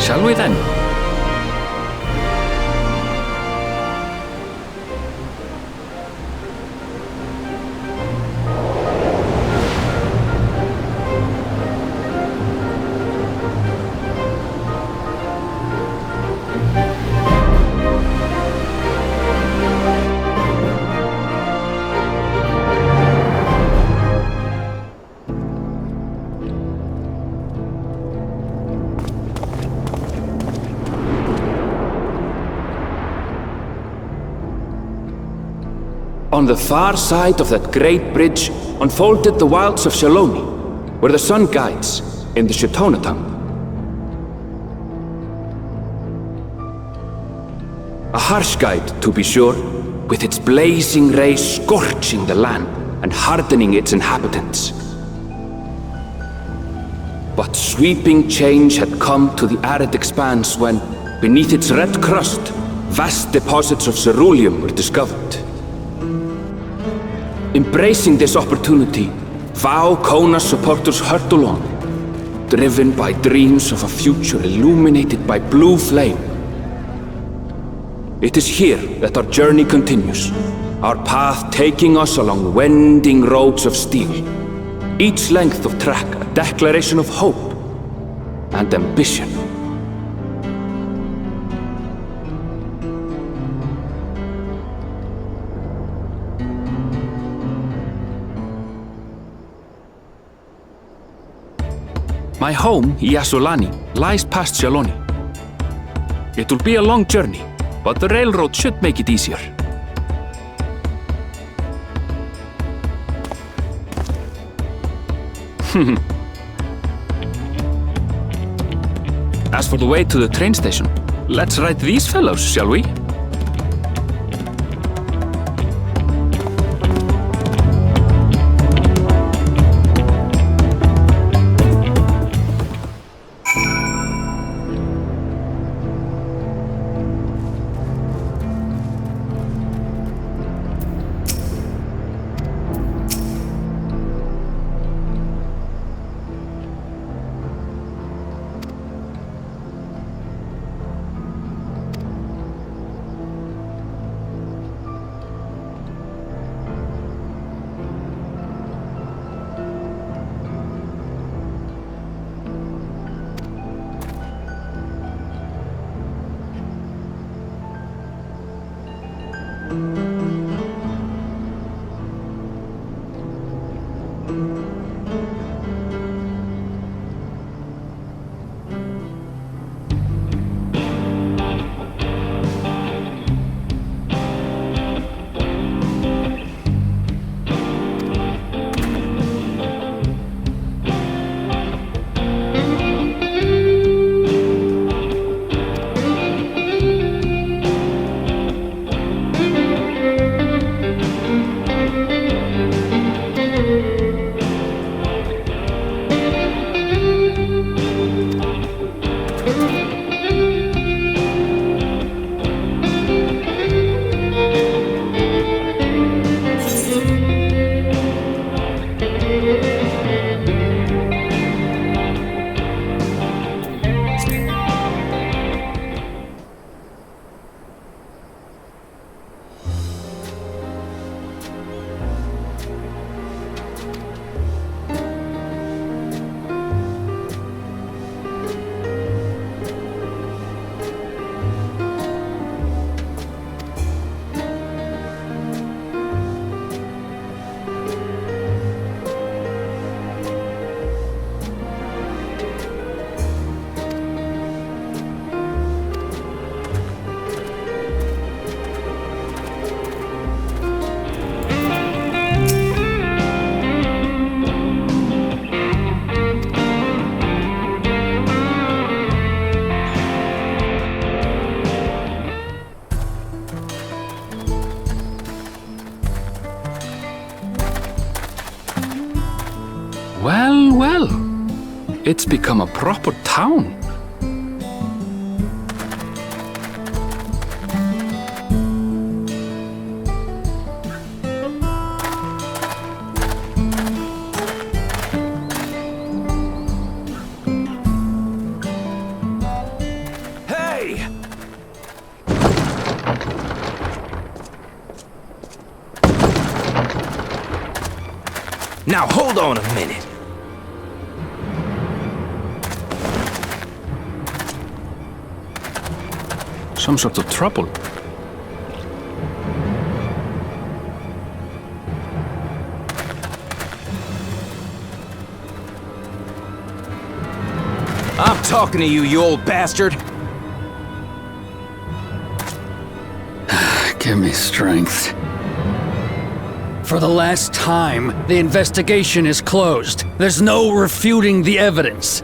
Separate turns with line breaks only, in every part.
Shall we then?
On the far side of that great bridge unfolded the wilds of Shaloni, where the sun guides in the Shatona tongue. A harsh guide, to be sure, with its blazing rays scorching the land and hardening its inhabitants. But sweeping change had come to the arid expanse when, beneath its red crust, vast deposits of ceruleum were discovered. Embracing this opportunity, Vau Kona supporters hurtle on, driven by dreams of a future illuminated by blue flame. It is here that our journey continues, our path taking us along winding roads of steel, each length of track a declaration of hope and ambition.
My home, Yasulani, lies past Shaloni. It will be a long journey, but the railroad should make it easier. As for the way to the train station, let's ride these fellows, shall we? Well, well. It's become a proper town.
Now hold on a minute.
Some sort of trouble.
I'm talking to you, you old bastard.
Give me strength. For the last time, the investigation is closed. There's no refuting the evidence.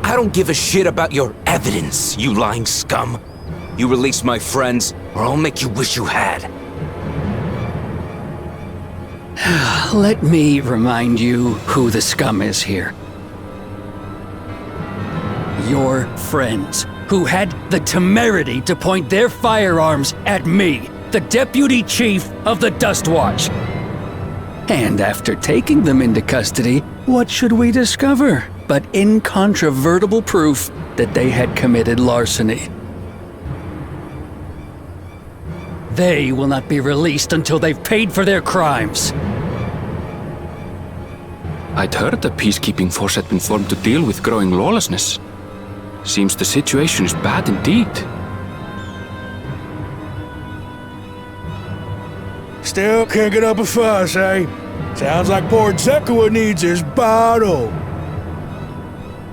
I don't give a shit about your evidence, you lying scum. You release my friends, or I'll make you wish you had.
Let me remind you who the scum is here. Your friends, who had the temerity to point their firearms at me, the Deputy Chief of the Dust Watch. And after taking them into custody, what should we discover but incontrovertible proof that they had committed larceny? They will not be released until they've paid for their crimes.
I'd heard a peacekeeping force had been formed to deal with growing lawlessness. Seems the situation is bad indeed.
Still can't get up a fuss, eh? Sounds like poor Zekua needs his bottle.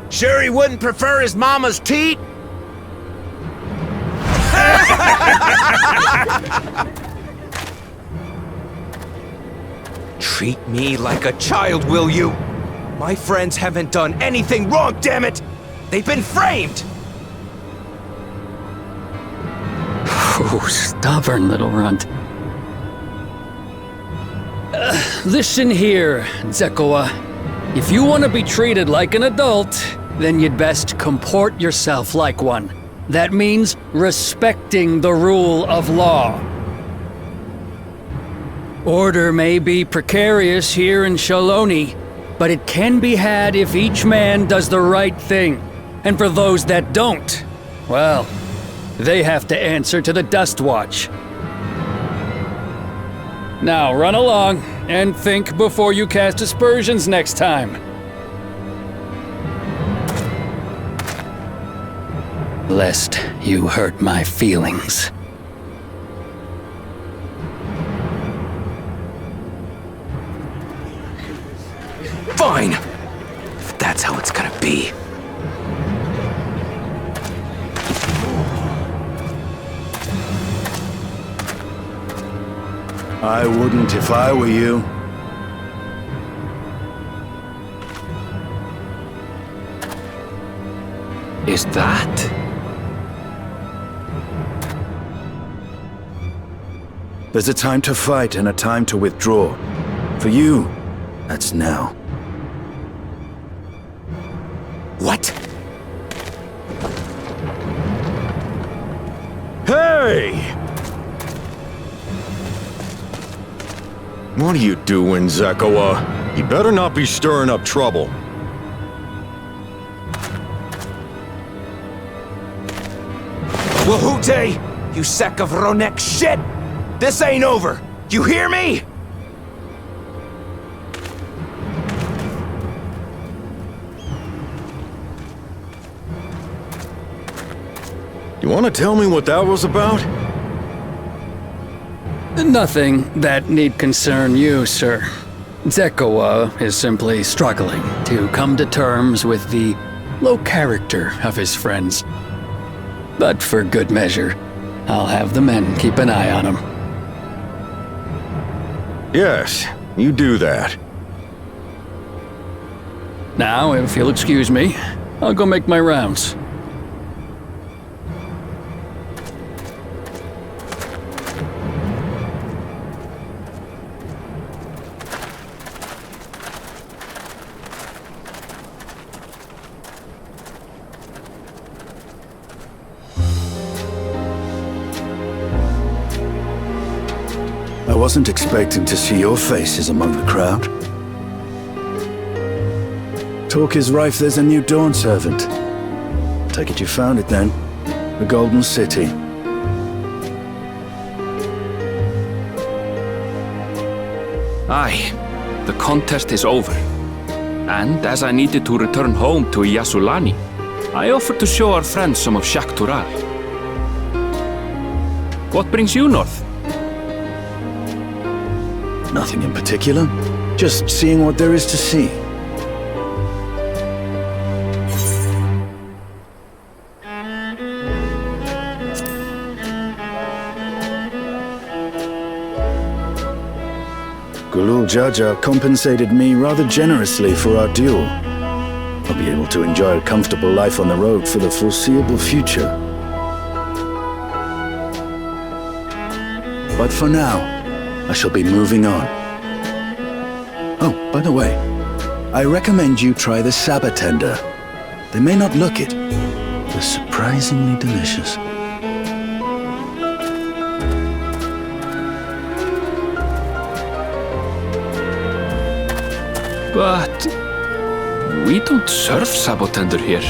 Sure he wouldn't prefer his mama's teat? Treat me like a child, will you? My friends haven't done anything wrong, damn it! They've been framed!
Oh, stubborn little runt. Listen here, Zekua. If you want to be treated like an adult, then you'd best comport yourself like one. That means respecting the rule of law. Order may be precarious here in Shaloni, but it can be had if each man does the right thing. And for those that don't, well, they have to answer to the Dust Watch. Now run along and think before you cast aspersions next time. Lest you hurt my feelings.
Fine! If that's how it's gonna be.
I wouldn't if I were you.
Is that?
There's a time to fight and a time to withdraw. For you, that's now.
What?
Hey! What are you doing, Zekua? You better not be stirring up trouble.
Wahute! You sack of Ronek shit! This ain't over! You hear me?
You want to tell me what that was about?
Nothing that need concern you, sir. Zekua is simply struggling to come to terms with the low character of his friends. But for good measure, I'll have the men keep an eye on him.
Yes, you do that.
Now, if you'll excuse me, I'll go make my rounds.
I wasn't expecting to see your faces among the crowd. Talk is rife there's a new Dawn servant. Take it you found it then. The Golden City.
Aye, the contest is over. And as I needed to return home to Yassulani, I offered to show our friends some of Shak Tural. What brings you north?
Nothing in particular. Just seeing what there is to see. Gulul Jaja compensated me rather generously for our duel. I'll be able to enjoy a comfortable life on the road for the foreseeable future. But for now, I shall be moving on. Oh, by the way, I recommend you try the Sabatender. They may not look it, but they're surprisingly delicious.
But we don't serve Sabotender here.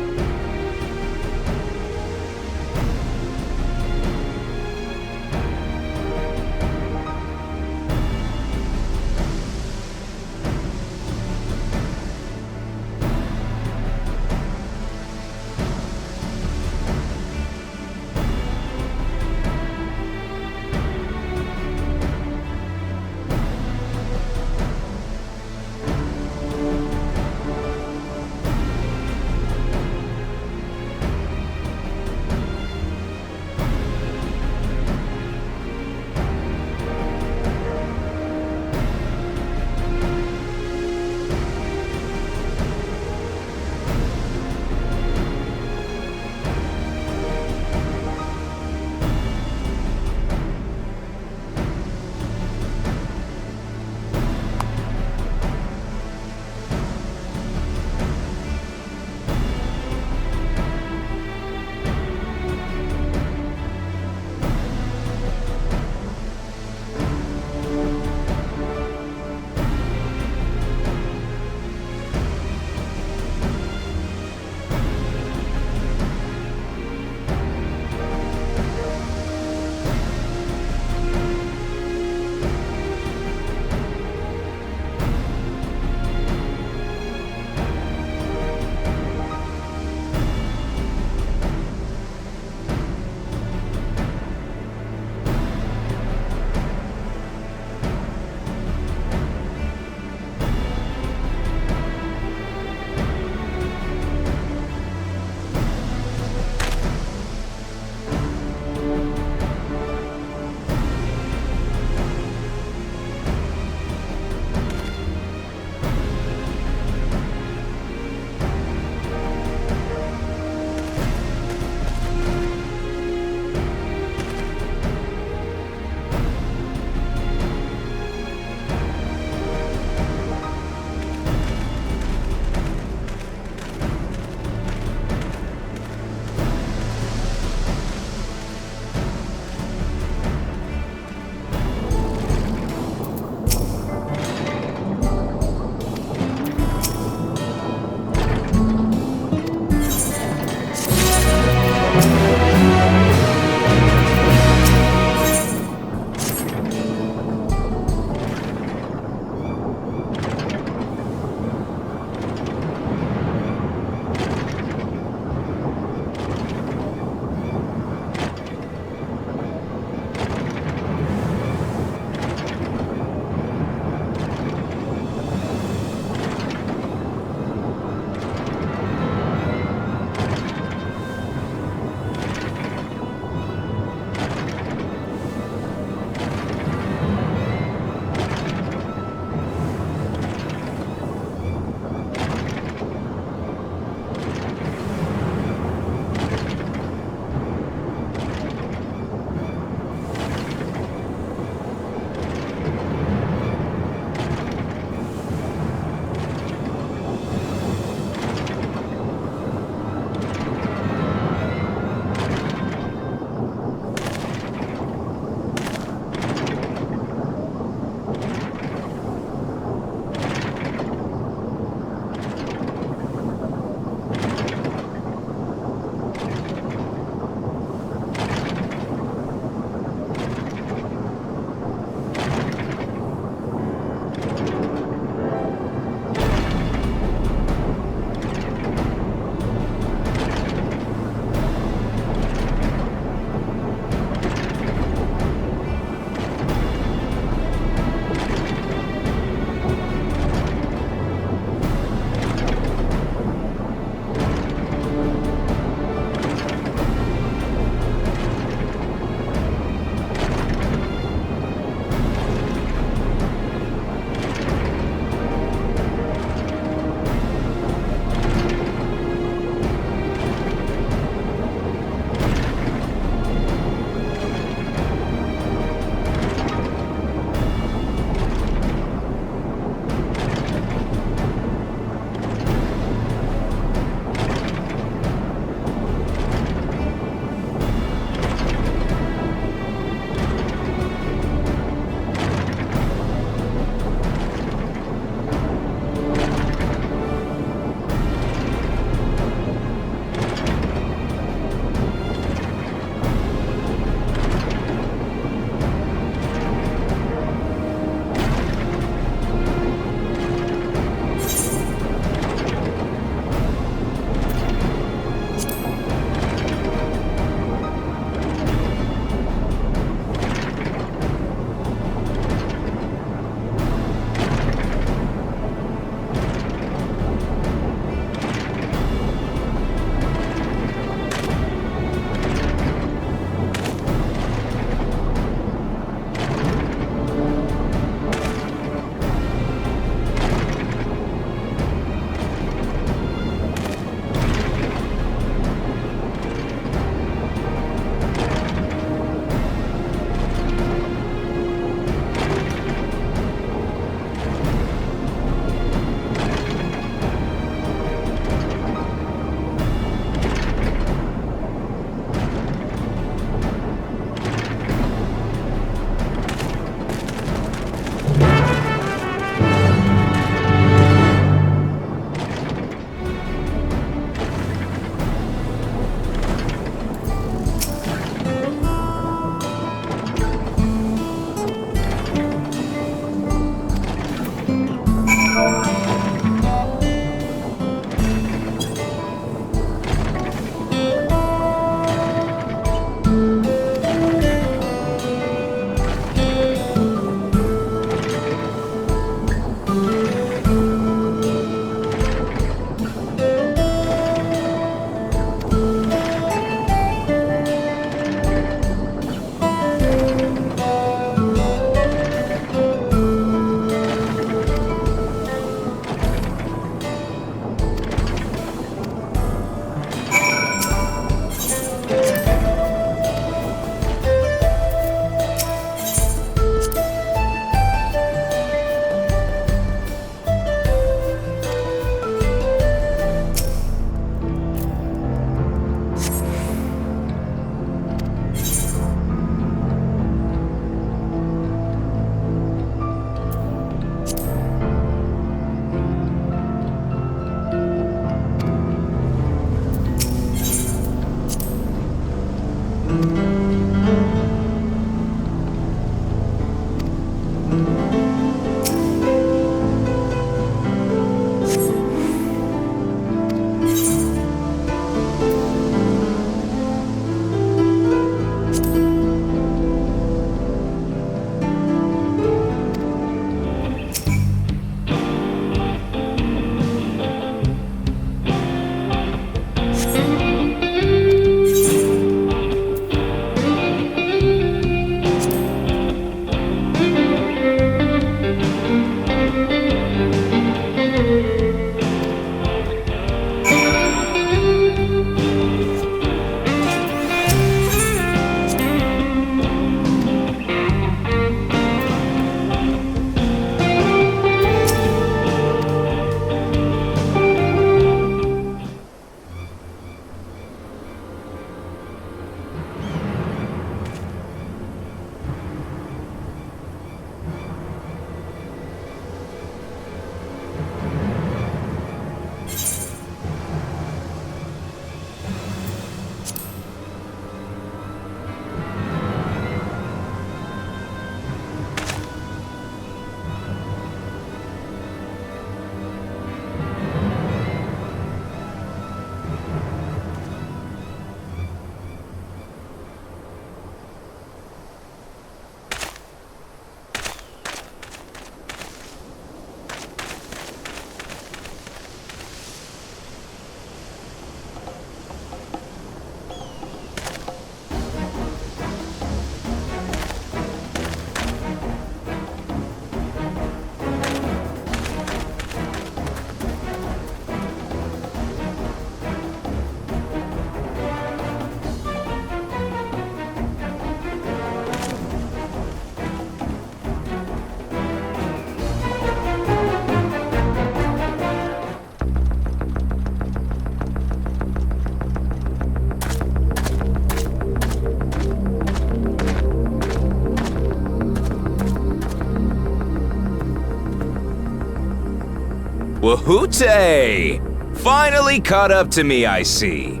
Wahoote! Finally caught up to me, I see.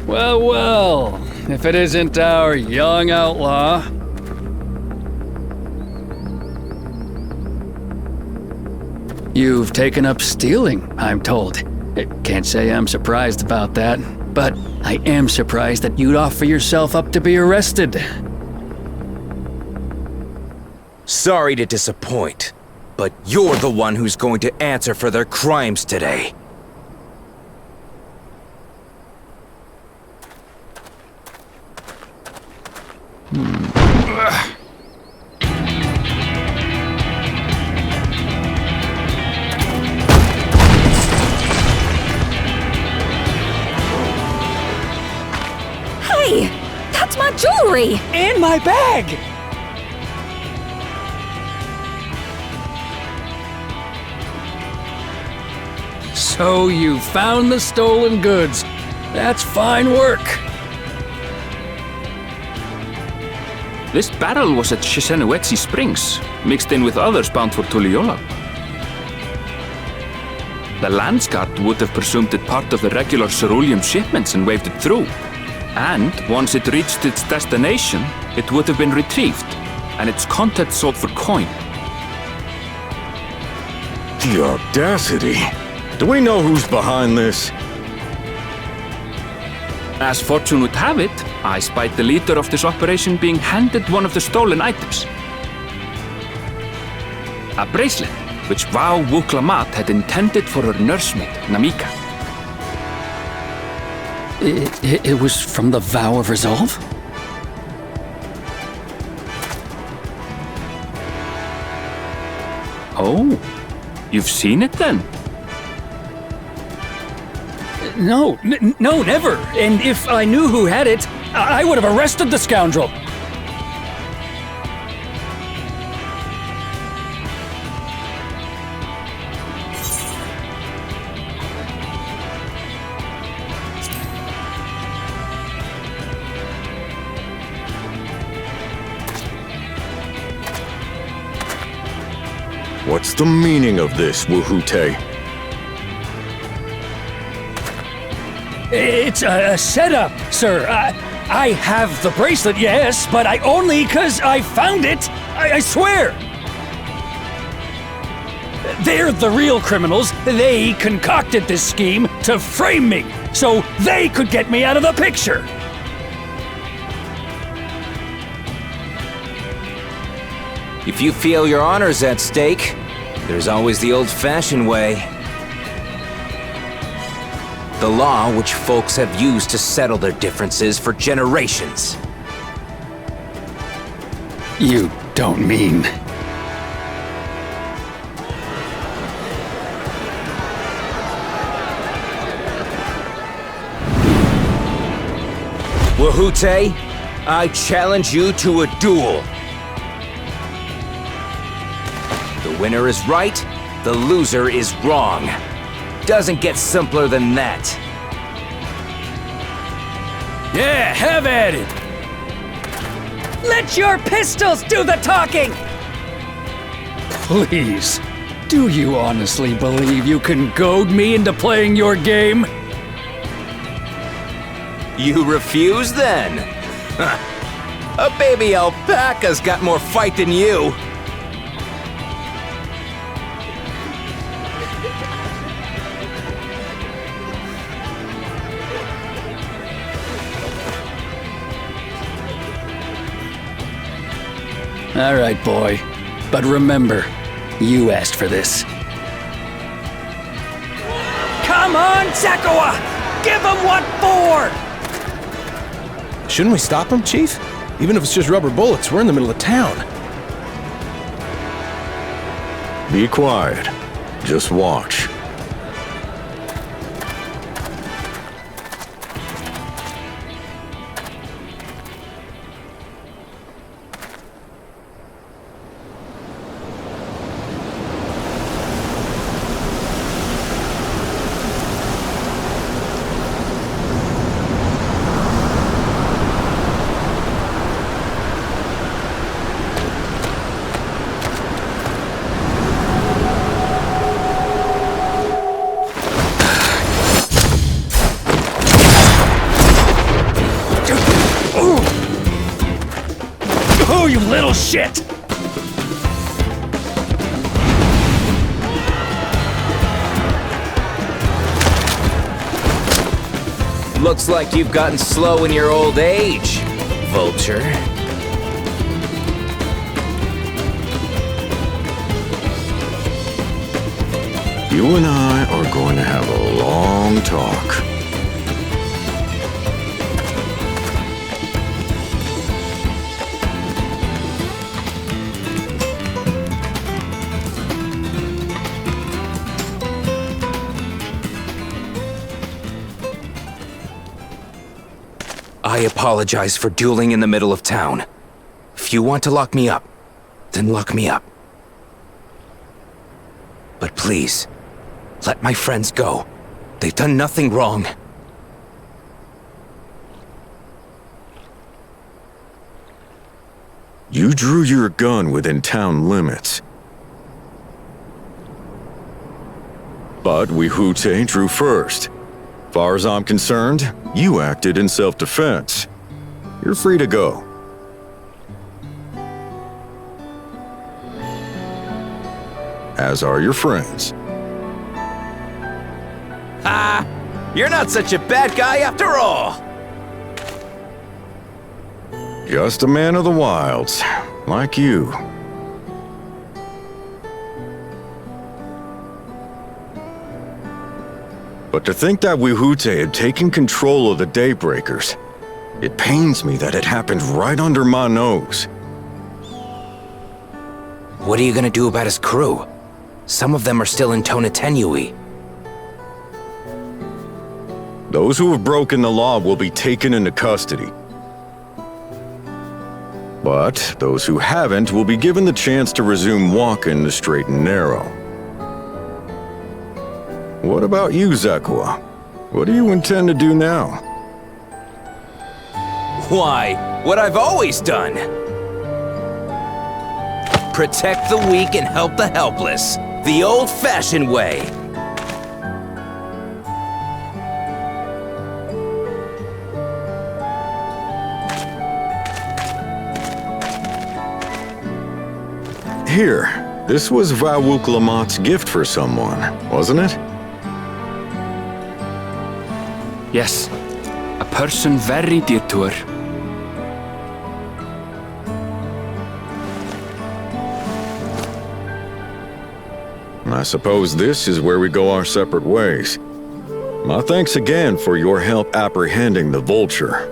Well, well, if it isn't our young outlaw. You've taken up stealing, I'm told. Can't say I'm surprised about that, but I am surprised that you'd offer yourself up to be arrested.
Sorry to disappoint, but you're the one who's going to answer for their crimes today.
Hey, that's my jewelry!
And my bag! So you found the stolen goods. That's fine work.
This barrel was at Shishenawetsi Springs, mixed in with others bound for Tuliyollal. The Landsguard would have presumed it part of the regular ceruleum shipments and waved it through. And once it reached its destination, it would have been retrieved, and its contents sold for coin.
The audacity. Do we know who's behind this?
As fortune would have it, I spied the leader of this operation being handed one of the stolen items. A bracelet, which Vau Wuklamat had intended for her nursemaid, Namika.
It was from the Vow of Resolve?
Oh, you've seen it then?
No, no, never. And if I knew who had it, I would have arrested the scoundrel.
What's the meaning of this, Wahoote?
It's a setup, sir. I have the bracelet, yes, but I only 'cause I found it. I swear. They're the real criminals. They concocted this scheme to frame me, so they could get me out of the picture.
If you feel your honor's at stake, there's always the old-fashioned way. The law which folks have used to settle their differences for generations.
You don't mean...
Wahoote, I challenge you to a duel. The winner is right, the loser is wrong. Doesn't get simpler than that.
Yeah, have at it!
Let your pistols do the talking!
Please, do you honestly believe you can goad me into playing your game?
You refuse then? A baby alpaca's got more fight than you.
All right, boy. But remember, you asked for this.
Come on, Zakawa! Give him what for!
Shouldn't we stop him, Chief? Even if it's just rubber bullets, we're in the middle of town.
Be quiet. Just watch.
little shit!
Looks like you've gotten slow in your old age, vulture.
You and I are going to have a long talk.
I apologize for dueling in the middle of town. If you want to lock me up, then lock me up. But please, let my friends go. They've done nothing wrong.
You drew your gun within town limits. But whence drew first. Far as I'm concerned, you acted in self-defense. You're free to go. As are your friends.
Ha! You're not such a bad guy after all!
Just a man of the wilds, like you. But to think that whence had taken control of the Daybreakers, it pains me that it happened right under my nose.
What are you gonna do about his crew? Some of them are still in Tonatenui.
Those who have broken the law will be taken into custody. But those who haven't will be given the chance to resume walking the straight and narrow. What about you, Zekwa? What do you intend to do now?
Why, what I've always done! Protect the weak and help the helpless. The old-fashioned way.
Here, this was Vawuklamat's gift for someone, wasn't it?
Yes, a person very dear to her.
I suppose this is where we go our separate ways. My thanks again for your help apprehending the vulture.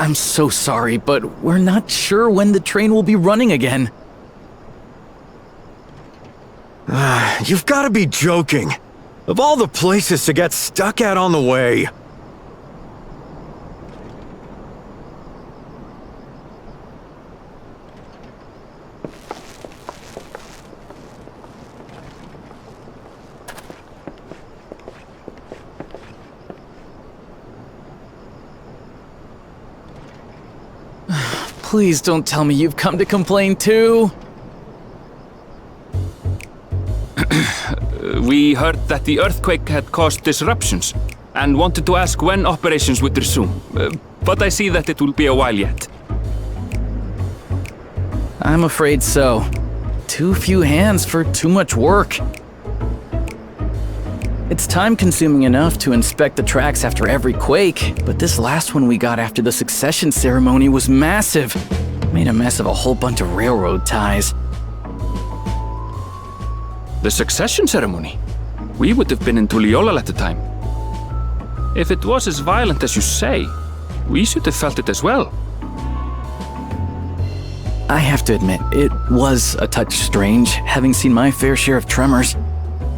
I'm so sorry, but we're not sure when the train will be running again.
You've got to be joking. Of all the places to get stuck at on the way.
Please don't tell me you've come to complain too.
We heard that the earthquake had caused disruptions and wanted to ask when operations would resume. But I see that it will be a while yet.
I'm afraid so. Too few hands for too much work. It's time-consuming enough to inspect the tracks after every quake, but this last one we got after the succession ceremony was massive. Made a mess of a whole bunch of railroad ties.
The succession ceremony? We would have been in Tuliyollal at the time. If it was as violent as you say, we should have felt it as well.
I have to admit, it was a touch strange, having seen my fair share of tremors.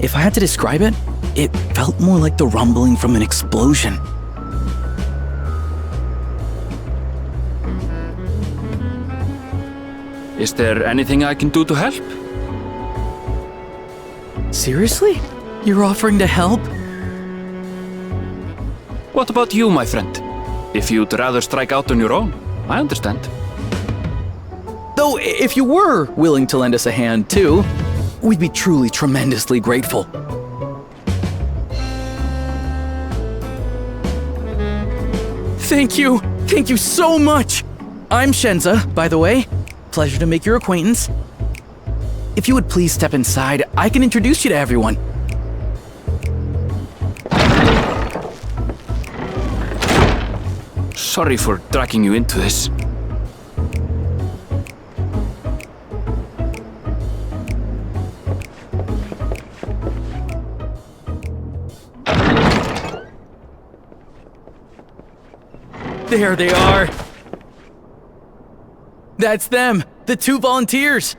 If I had to describe it, it felt more like the rumbling from an explosion.
Is there anything I can do to help?
Seriously? You're offering to help?
What about you, my friend? If you'd rather strike out on your own, I understand.
Though, if you were willing to lend us a hand too, we'd be truly tremendously grateful. Thank you! Thank you so much! I'm Shenza, by the way. Pleasure to make your acquaintance. If you would please step inside, I can introduce you to everyone.
Sorry for dragging you into this.
There they are! That's them! The two volunteers!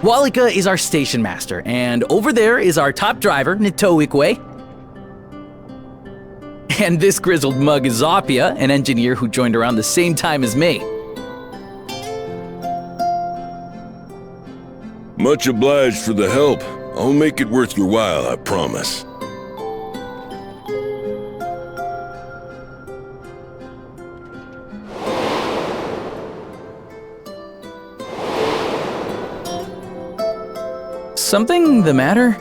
Walika is our station master, and over there is our top driver, Nitoikwe. And this grizzled mug is Zopia, an engineer who joined around the same time as me.
Much obliged for the help. I'll make it worth your while, I promise.
Something the matter?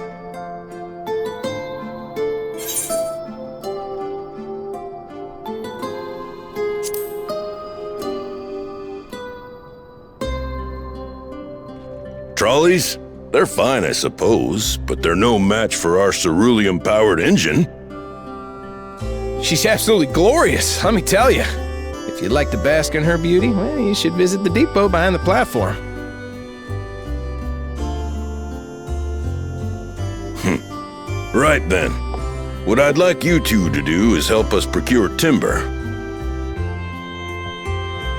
Trolleys? They're fine, I suppose, but they're no match for our cerulean-powered engine.
She's absolutely glorious, let me tell you. If you'd like to bask in her beauty, well, you should visit the depot behind the platform.
Right then. What I'd like you two to do is help us procure timber.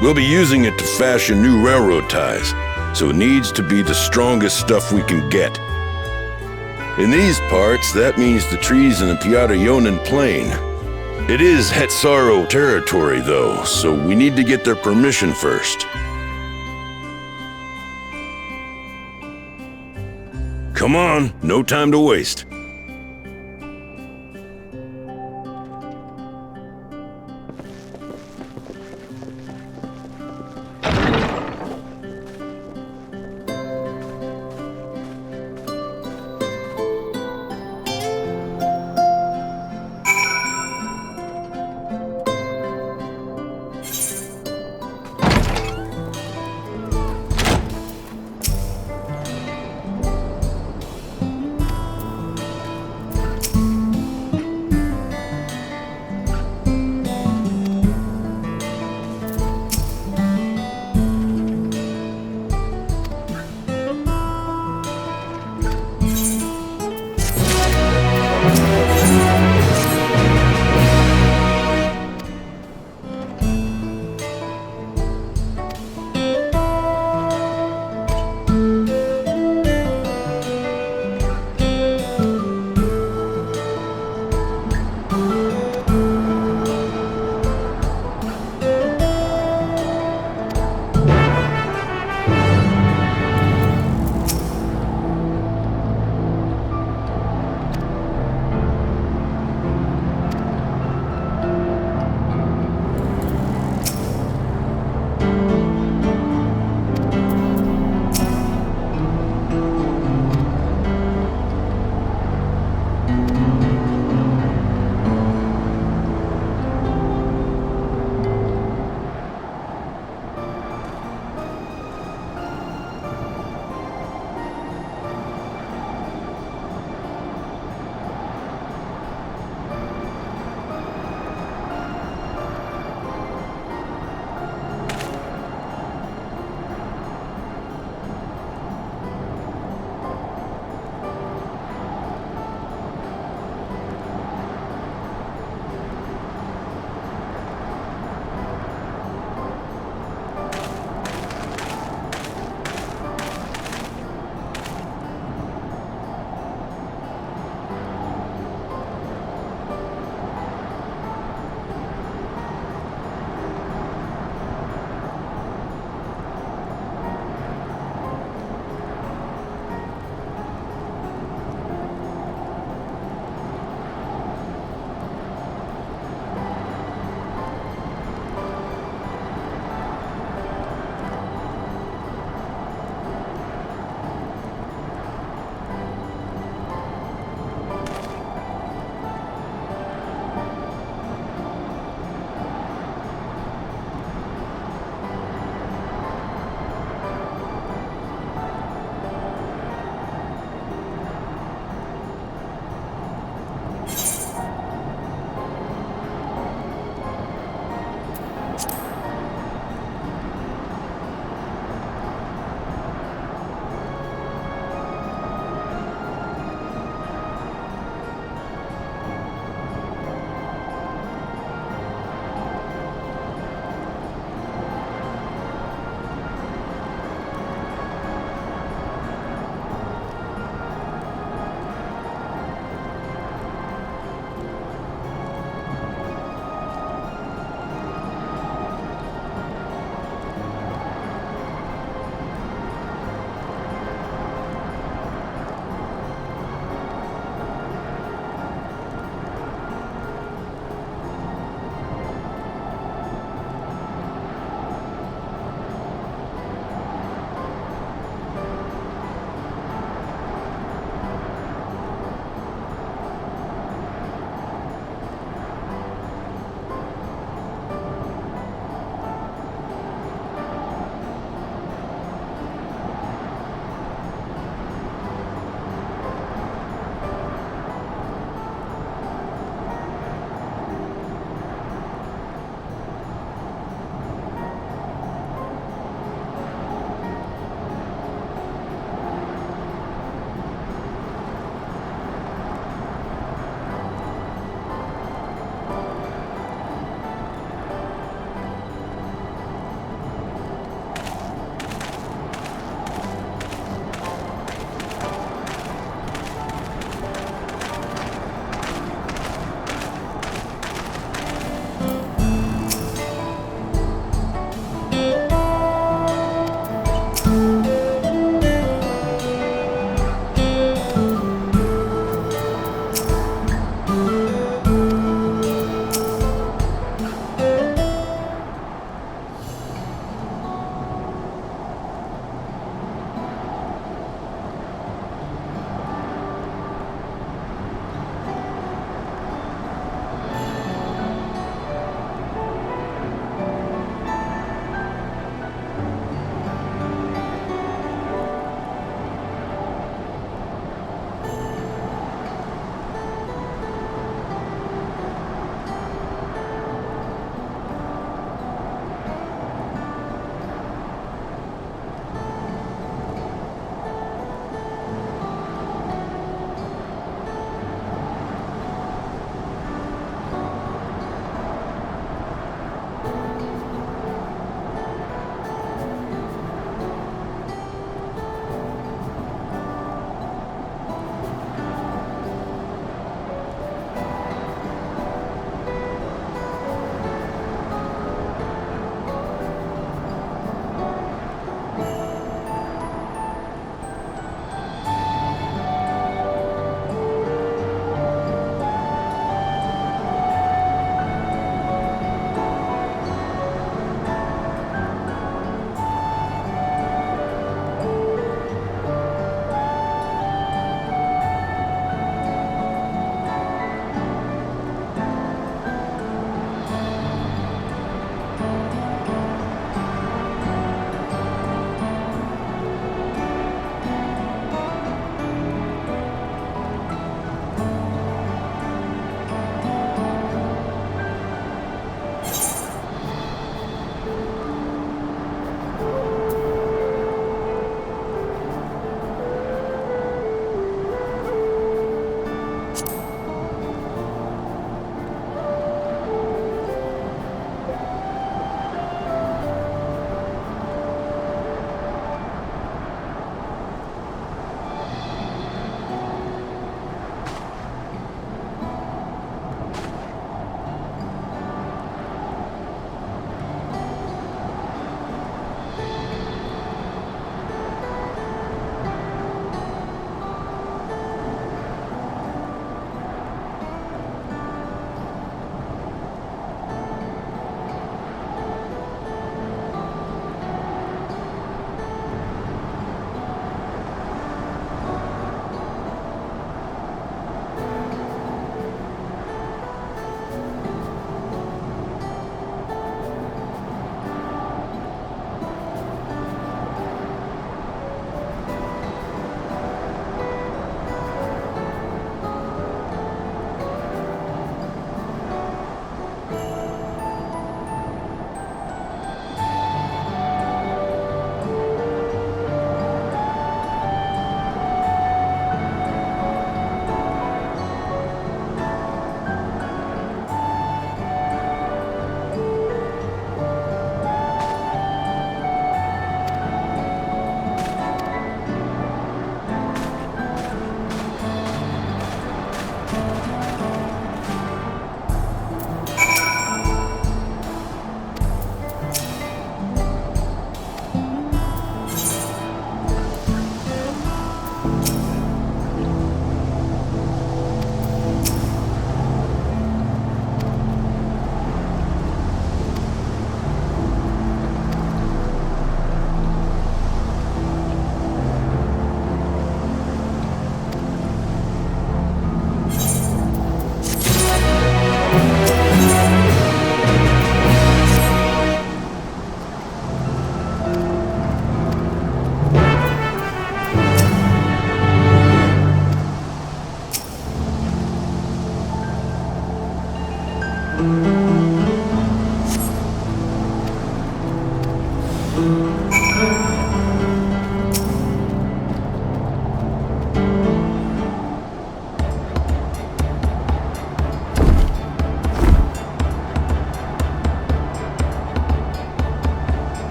We'll be using it to fashion new railroad ties, so it needs to be the strongest stuff we can get. In these parts, that means the trees in the Tuliyollal Plain. It is Hetsaro territory, though, so we need to get their permission first. Come on, no time to waste.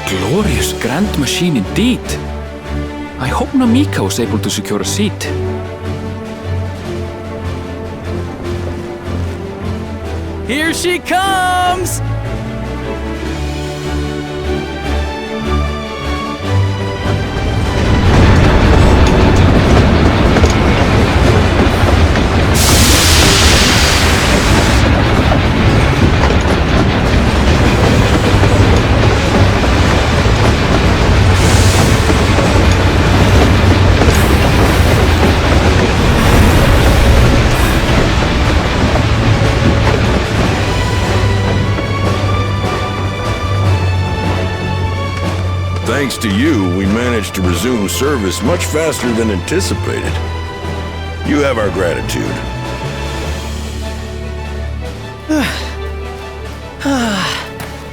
glorious grand machine indeed. I hope Namika was able to secure a seat.
Here she comes!
Thanks to you, we managed to resume service much faster than anticipated. You have our gratitude.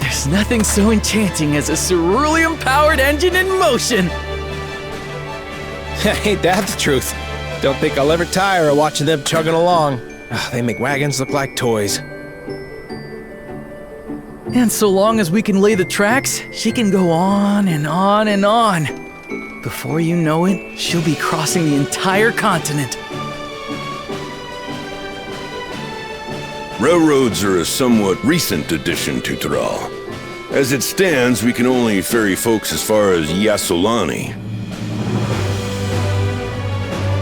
There's nothing so enchanting as a cerulean-powered engine in motion!
Ain't that the truth? Don't think I'll ever tire of watching them chugging along. They make wagons look like toys.
And so long as we can lay the tracks, she can go on and on and on. Before you know it, she'll be crossing the entire continent.
Railroads are a somewhat recent addition to Tural. As it stands, we can only ferry folks as far as Yasolani.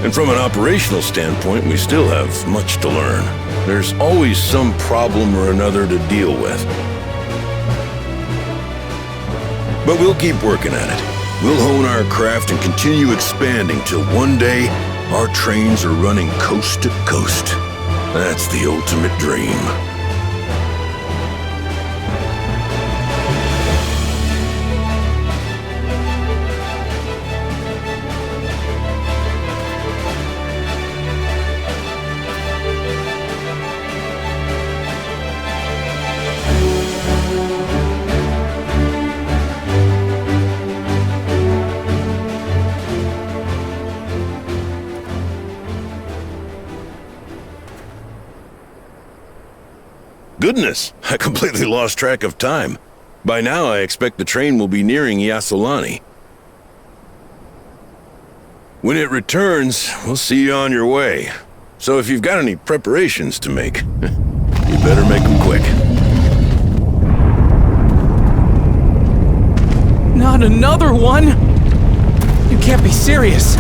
And from an operational standpoint, we still have much to learn. There's always some problem or another to deal with. But we'll keep working at it. We'll hone our craft and continue expanding till one day our trains are running coast to coast. That's the ultimate dream. Goodness, I completely lost track of time. By now, I expect the train will be nearing Yasolani. When it returns, we'll see you on your way. So if you've got any preparations to make, you better make them quick.
Not another one!
You can't be serious.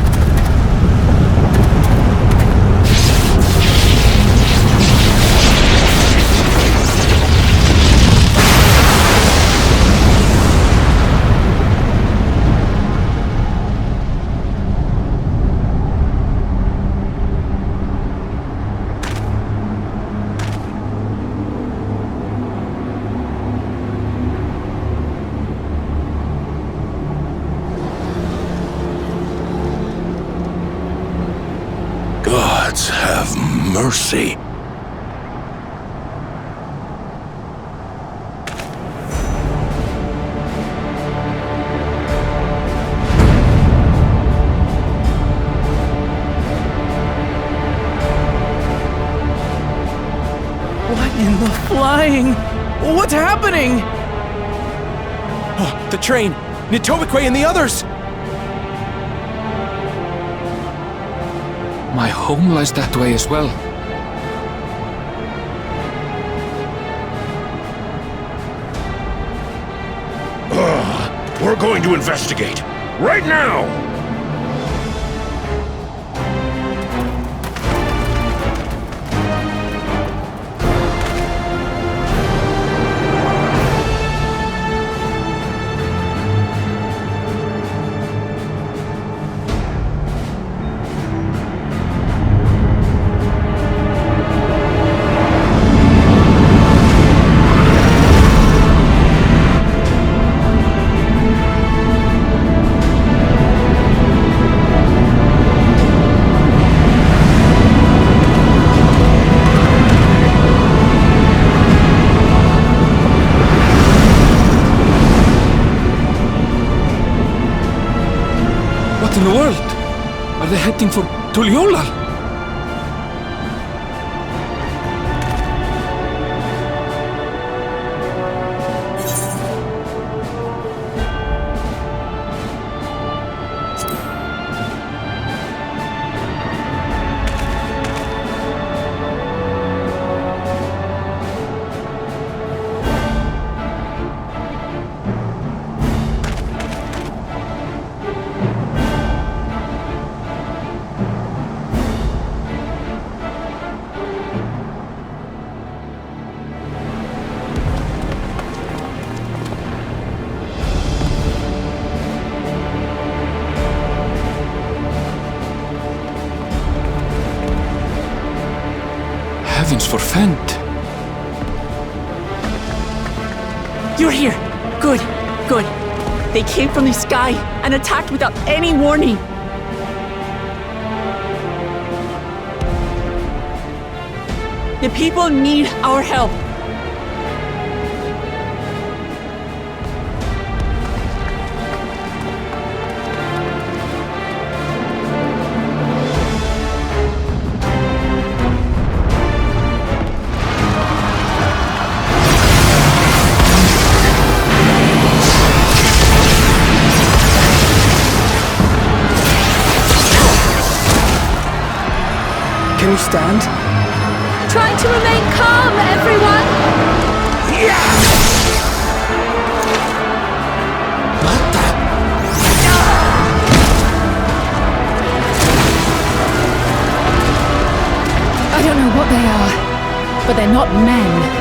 Gods have mercy.
What in the flying? What's happening?
Oh, the train! Nitobekwe and the others!
My home lies that way as well.
We're going to investigate. Right now!
What in the world? Are they heading for Tuliyollal? once for Fent.
You're here. Good, good. They came from the sky and attacked without any warning. The people need our help.
Can you stand?
Trying to remain calm, everyone!
What the?
I don't know what they are, but they're not men.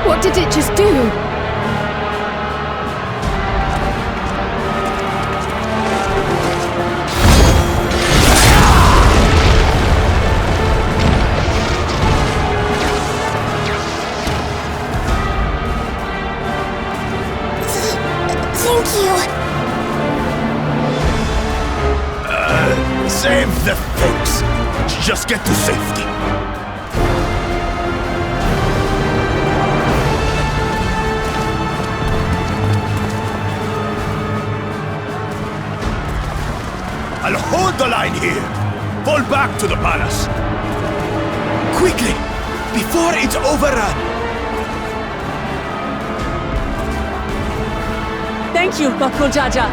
What did it just do?
Thank you.
Save the thanks. Just get to safety. I'll hold the line here. Fall back to the palace. Quickly, before it's overrun.
Thank you, Bakul Jaja.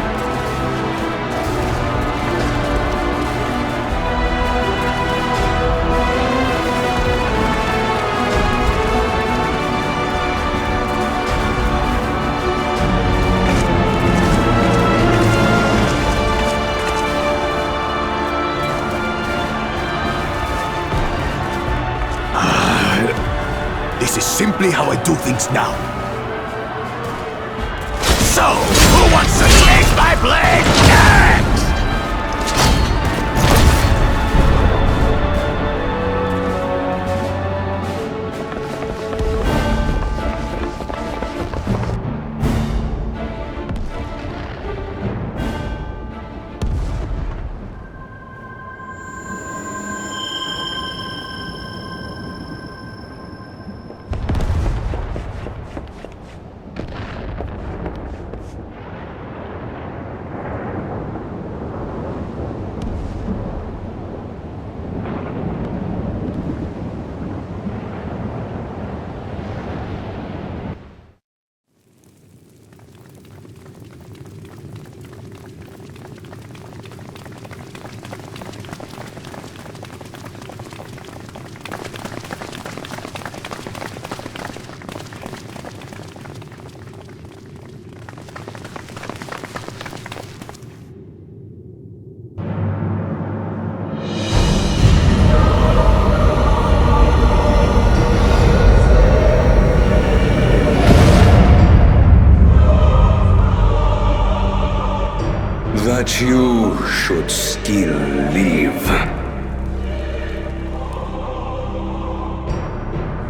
This is simply how I do things now. So, who wants to take my blade next?
That you should still live.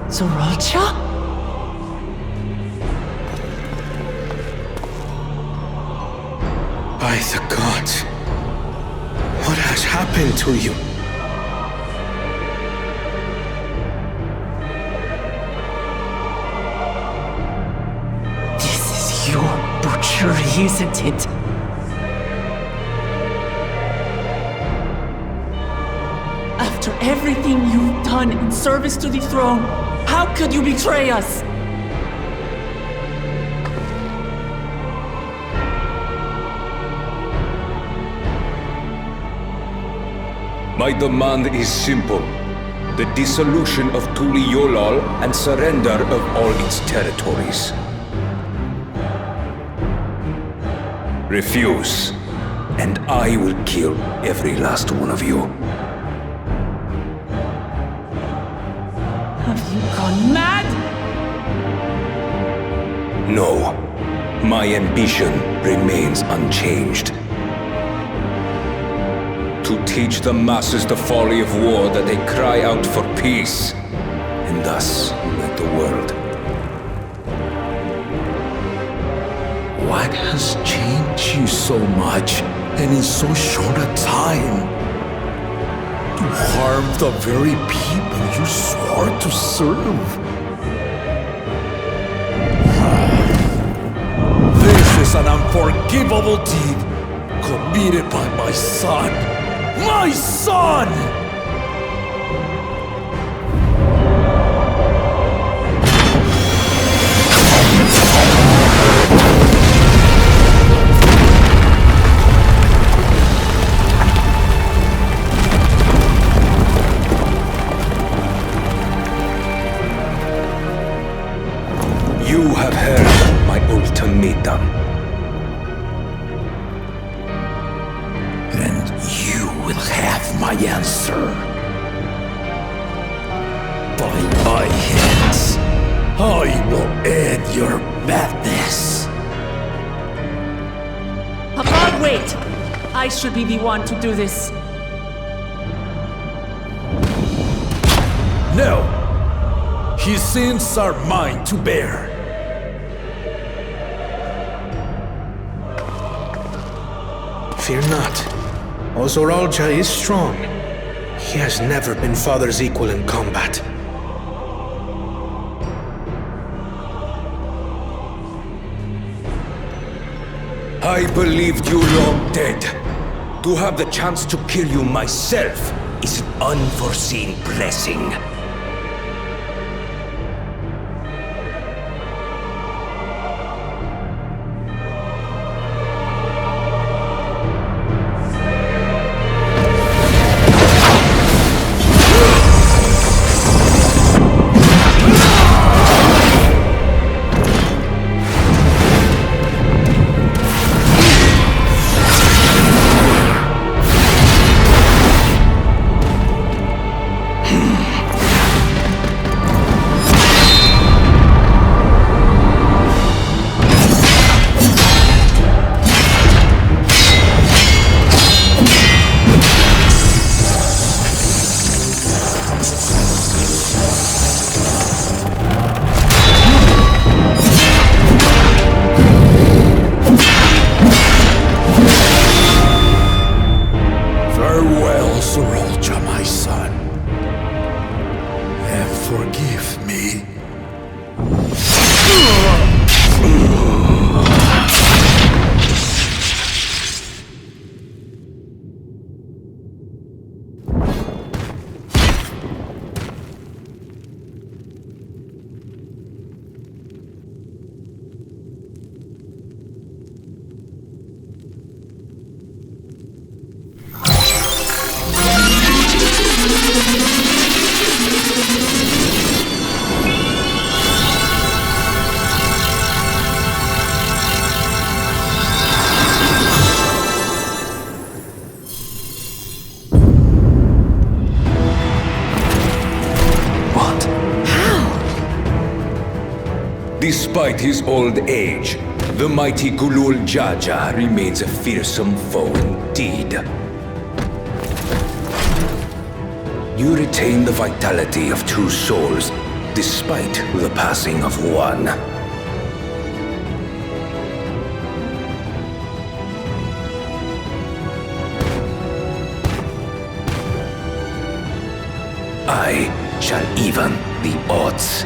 Zoralcha?
By the gods, what has
has happened to you?
This is your butchery, isn't it? After everything you've done in service to the throne, how could you betray us?
My demand is simple. The dissolution of Tuliyollal and surrender of all its territories. Refuse, and I will kill every last one of you.
Have you gone mad?
No, my ambition remains unchanged. To teach the masses the folly of war, that they cry out for peace, and thus unite the world.
What has changed you so much, and in so short a time? You harmed the very people you swore to serve. This is an unforgivable deed committed by my son. My son!
You have heard my ultimatum.
And you will have my answer. By my hands, I will end your madness.
Papa, wait! I should be the one to do this.
No! His sins are mine to bear.
Fear not. Ozoralja is strong. He has never been father's equal in combat.
I believed you long dead. To have the chance to kill you myself is an unforeseen blessing. Despite his old age, the mighty Gulul Jaja remains a fearsome foe indeed. You retain the vitality of two souls, despite the passing of one.
I shall even the odds.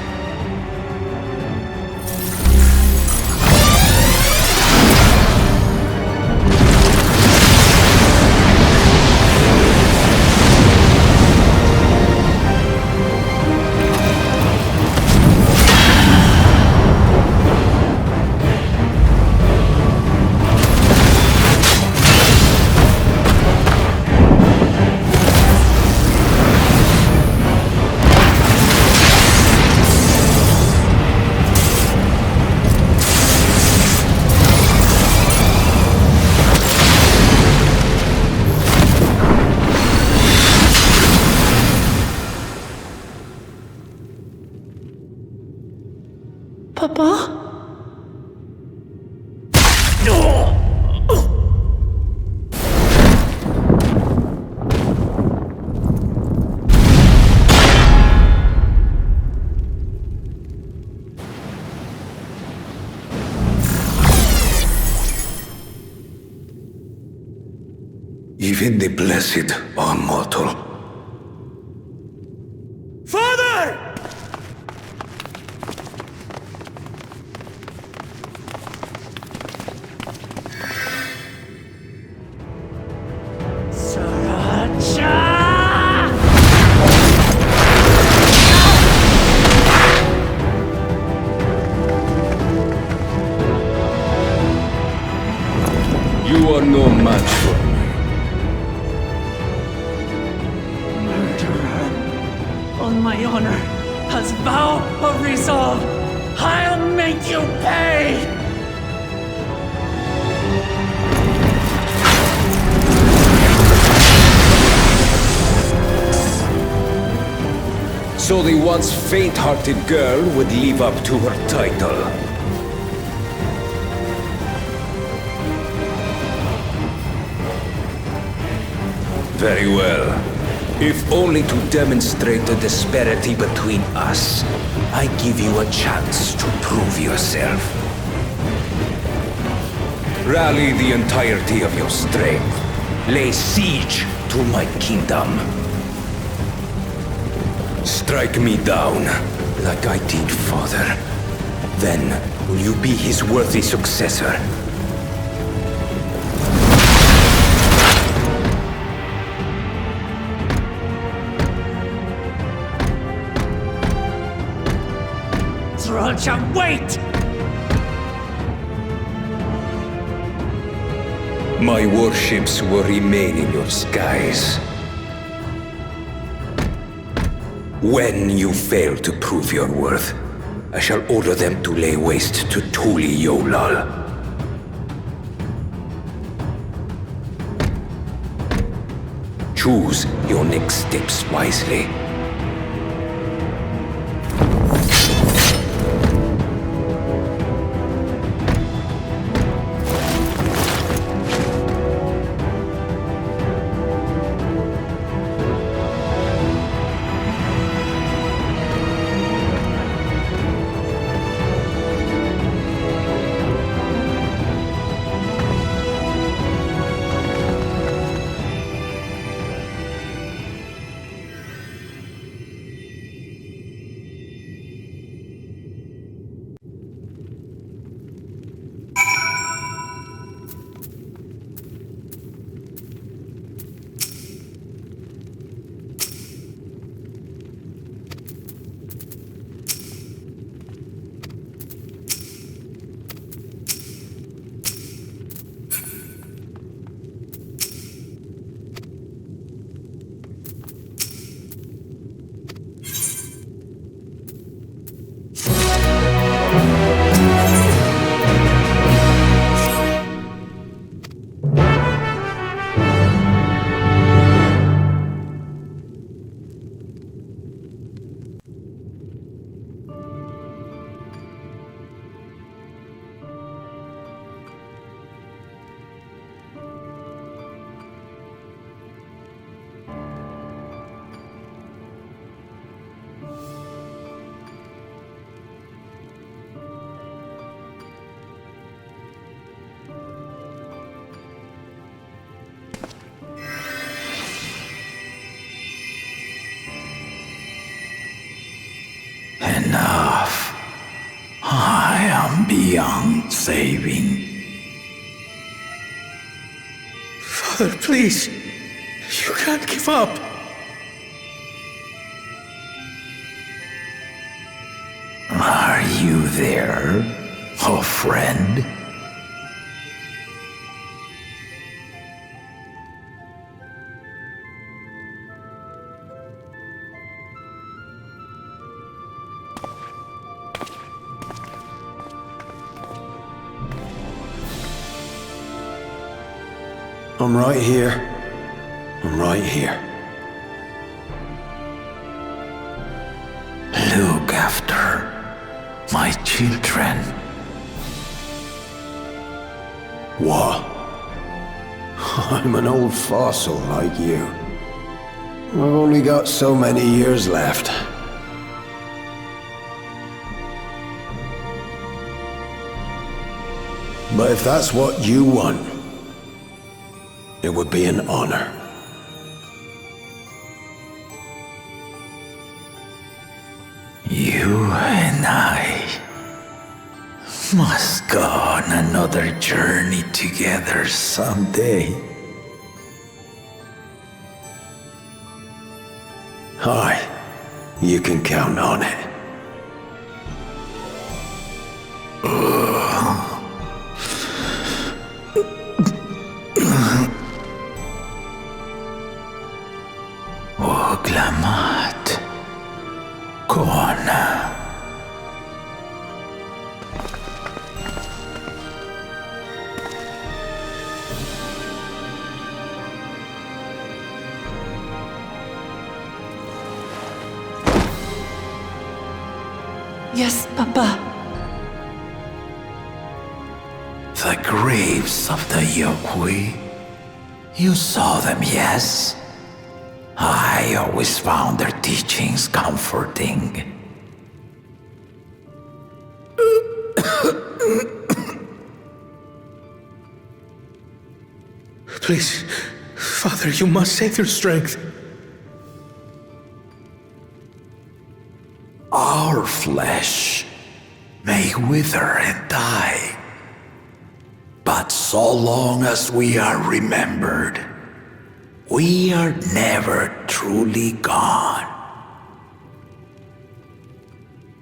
Papa?
Even the blessed are mortal.
Father!
You are no match for me.
Murderer. On my honor, as vow of resolve, I'll make you pay!
So the once faint-hearted girl would live up to her title. Very well. If only to demonstrate the disparity between us, I give you a chance to prove yourself. Rally the entirety of your strength. Lay siege to my kingdom. Strike me down, like I did father. Then will you be his worthy successor?
Roger, wait!
My warships will remain in your skies. When you fail to prove your worth, I shall order them to lay waste to Tuliyollal. Choose your next steps wisely.
I'm beyond saving.
Father, please. You can't give up.
Are you there, oh friend?
I'm right here. I'm right here.
Look after my children.
What? I'm an old fossil like you. I've only got so many years left. But if that's what you want, it would be an honor.
You and I must go on another journey together someday.
Aye, you can count on it.
Oglamat Kona.
Yes, Papa.
The graves of the Yokwi. You saw them, yes? I always found their teachings comforting.
Please, Father, you must save their strength.
Our flesh may wither and die, but so long as we are remembered, we are never truly gone.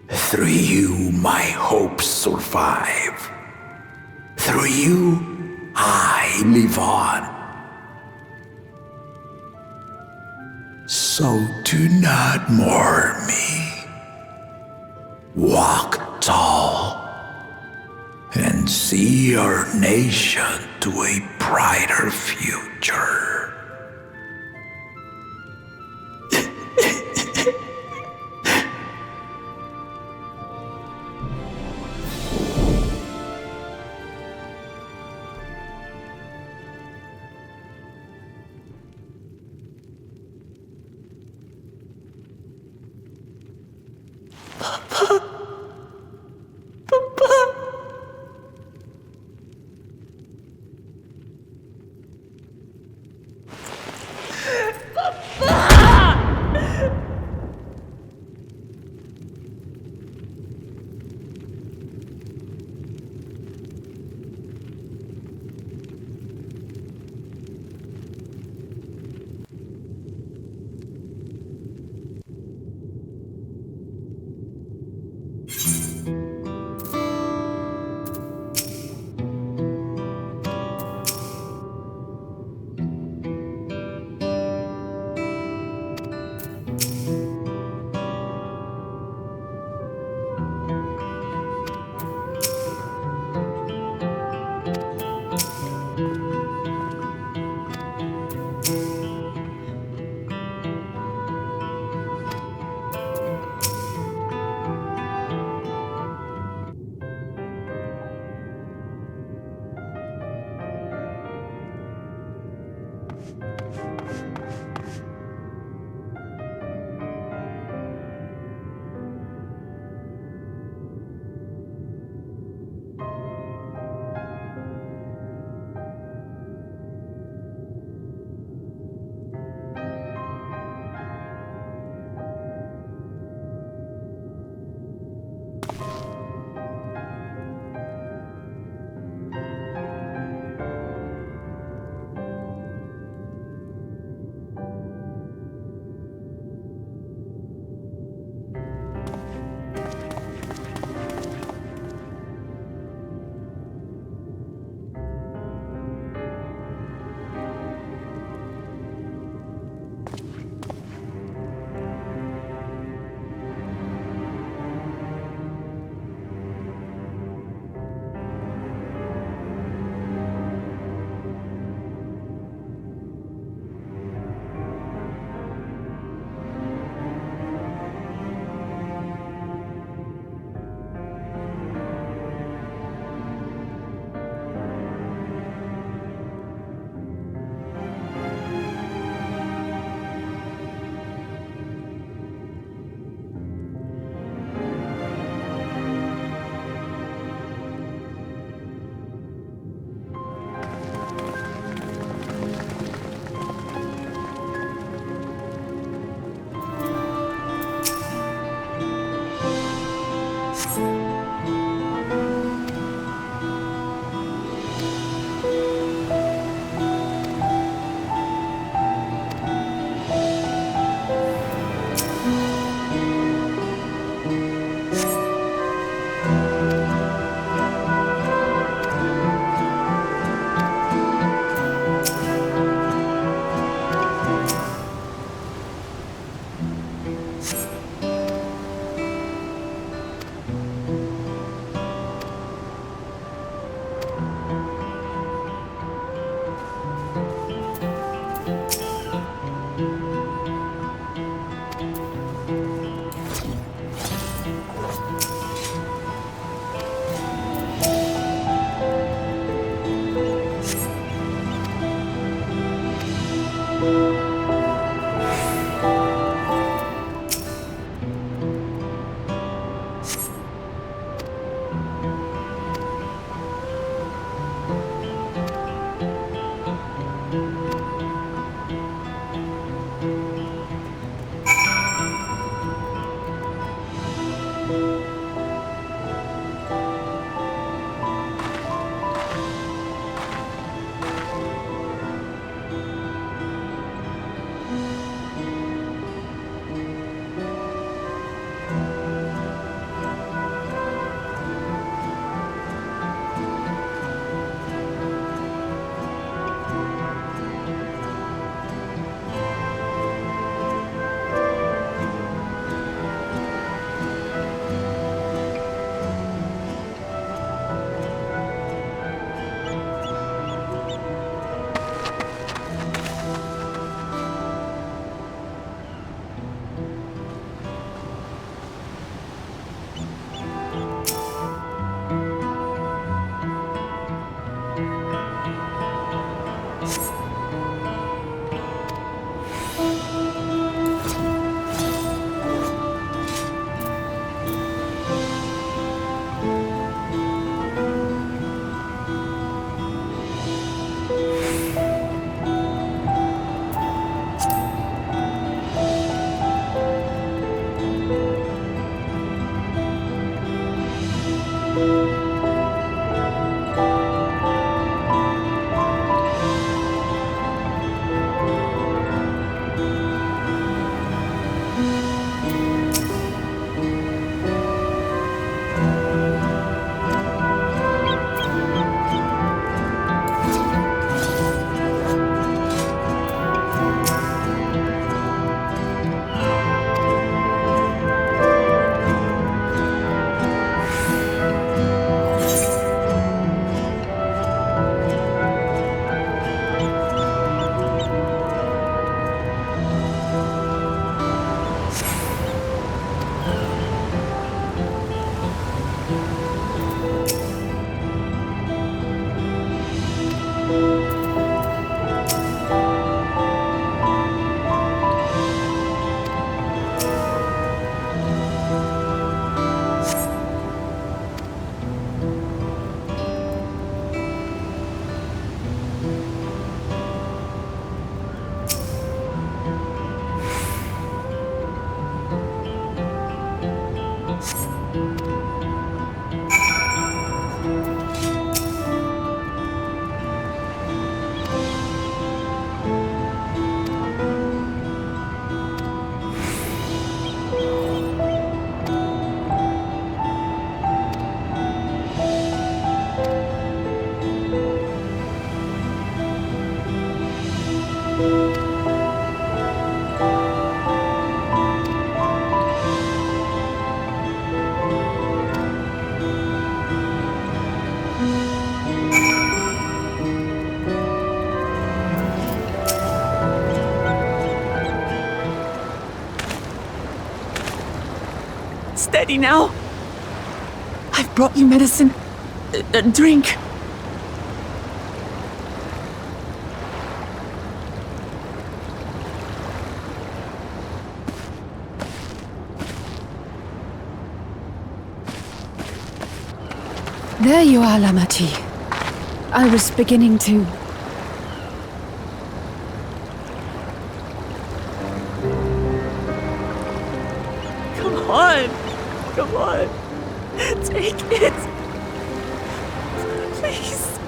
Through you, my hopes survive. Through you, I live on. So do not mourn me. Walk tall and see our nation to a brighter future.
Steady now. I've brought you medicine. A drink.
There you are, Lamachi. I was beginning to...
Come on. Take it. Please.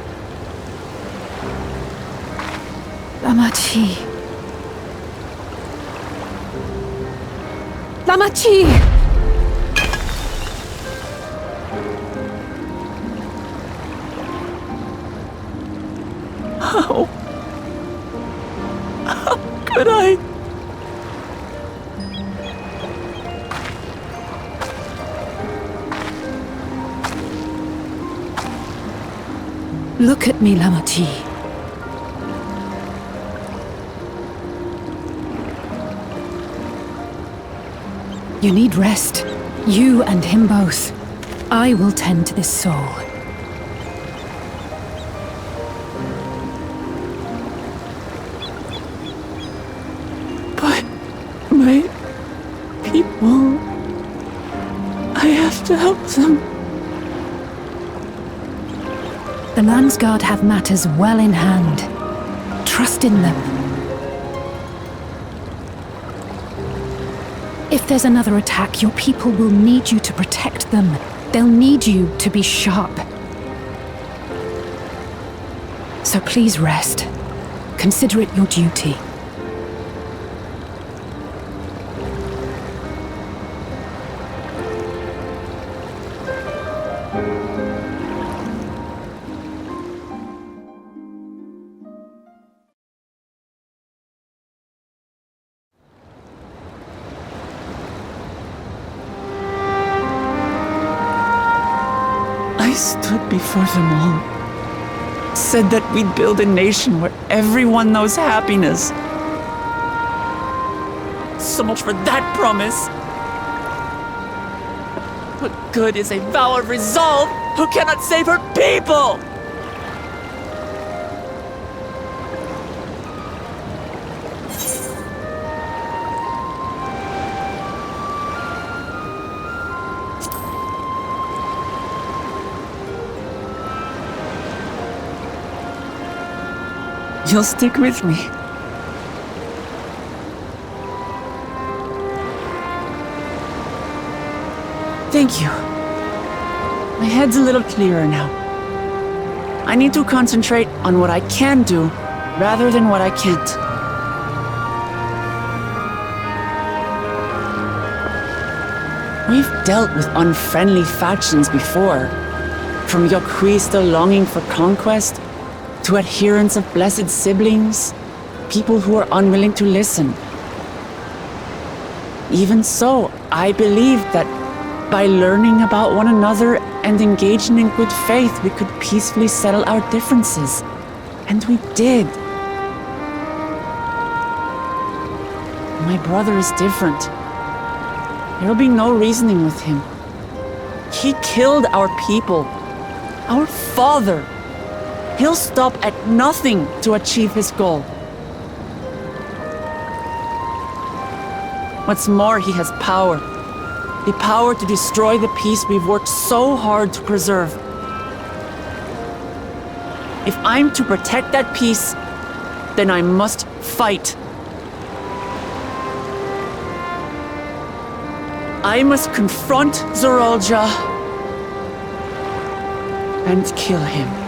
Lamachi. Lamachi!
How could I?
Look at me, Lamachi. You need rest. You and him both. I will tend to this soul.
But my people... I have to help them.
The Landsguard have matters well in hand. Trust in them. If there's another attack, your people will need you to protect them. They'll need you to be sharp. So please rest. Consider it your duty.
I stood before them all. Said that we'd build a nation where everyone knows happiness. So much for that promise. What good is a vow of resolve who cannot save her people? You'll stick with me. Thank you. My head's a little clearer now. I need to concentrate on what I can do rather than what I can't. We've dealt with unfriendly factions before, from Yokhui still longing for conquest, to adherents of blessed siblings, people who are unwilling to listen. Even so, I believed that by learning about one another and engaging in good faith, we could peacefully settle our differences. And we did. My brother is different. There will be no reasoning with him. He killed our people, our father. He'll stop at nothing to achieve his goal. What's more, he has power. The power to destroy the peace we've worked so hard to preserve. If I'm to protect that peace, then I must fight. I must confront Zorolja and kill him.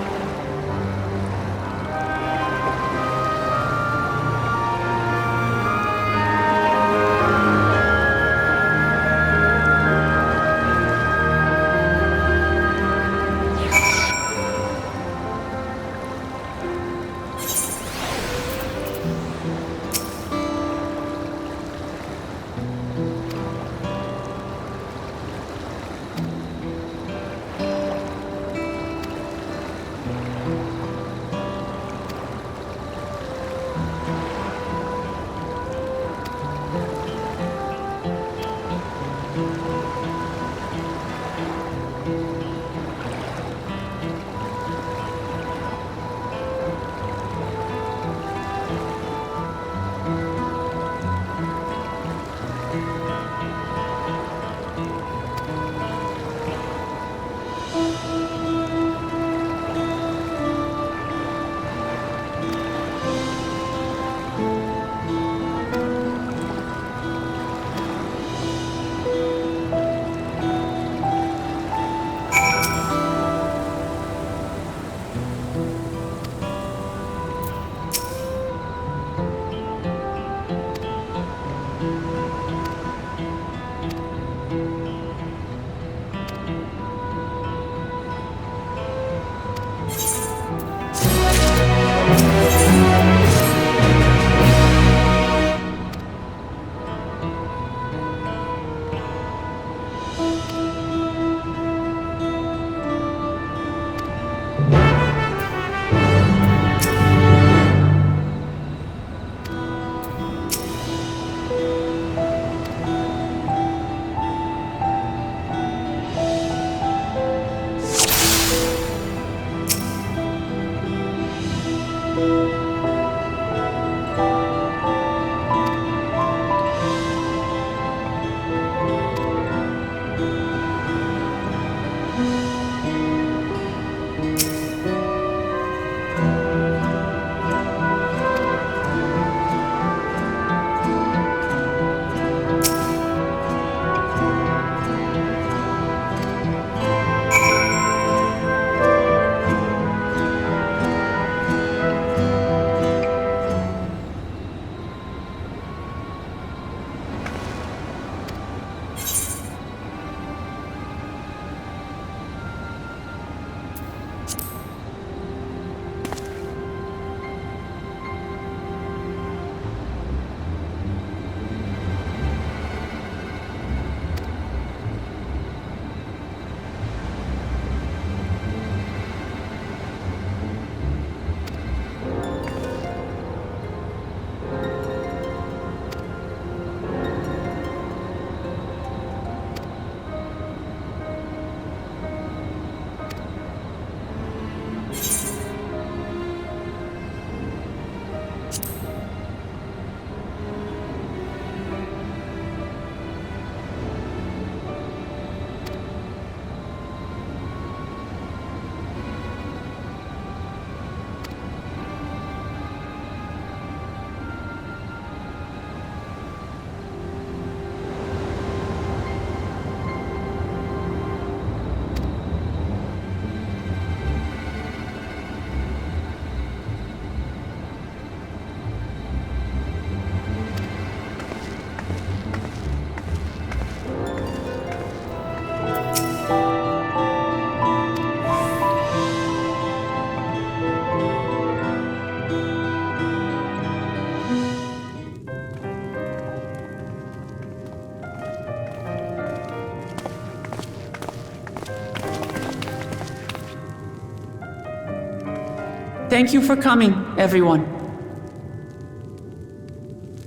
Thank you for coming, everyone.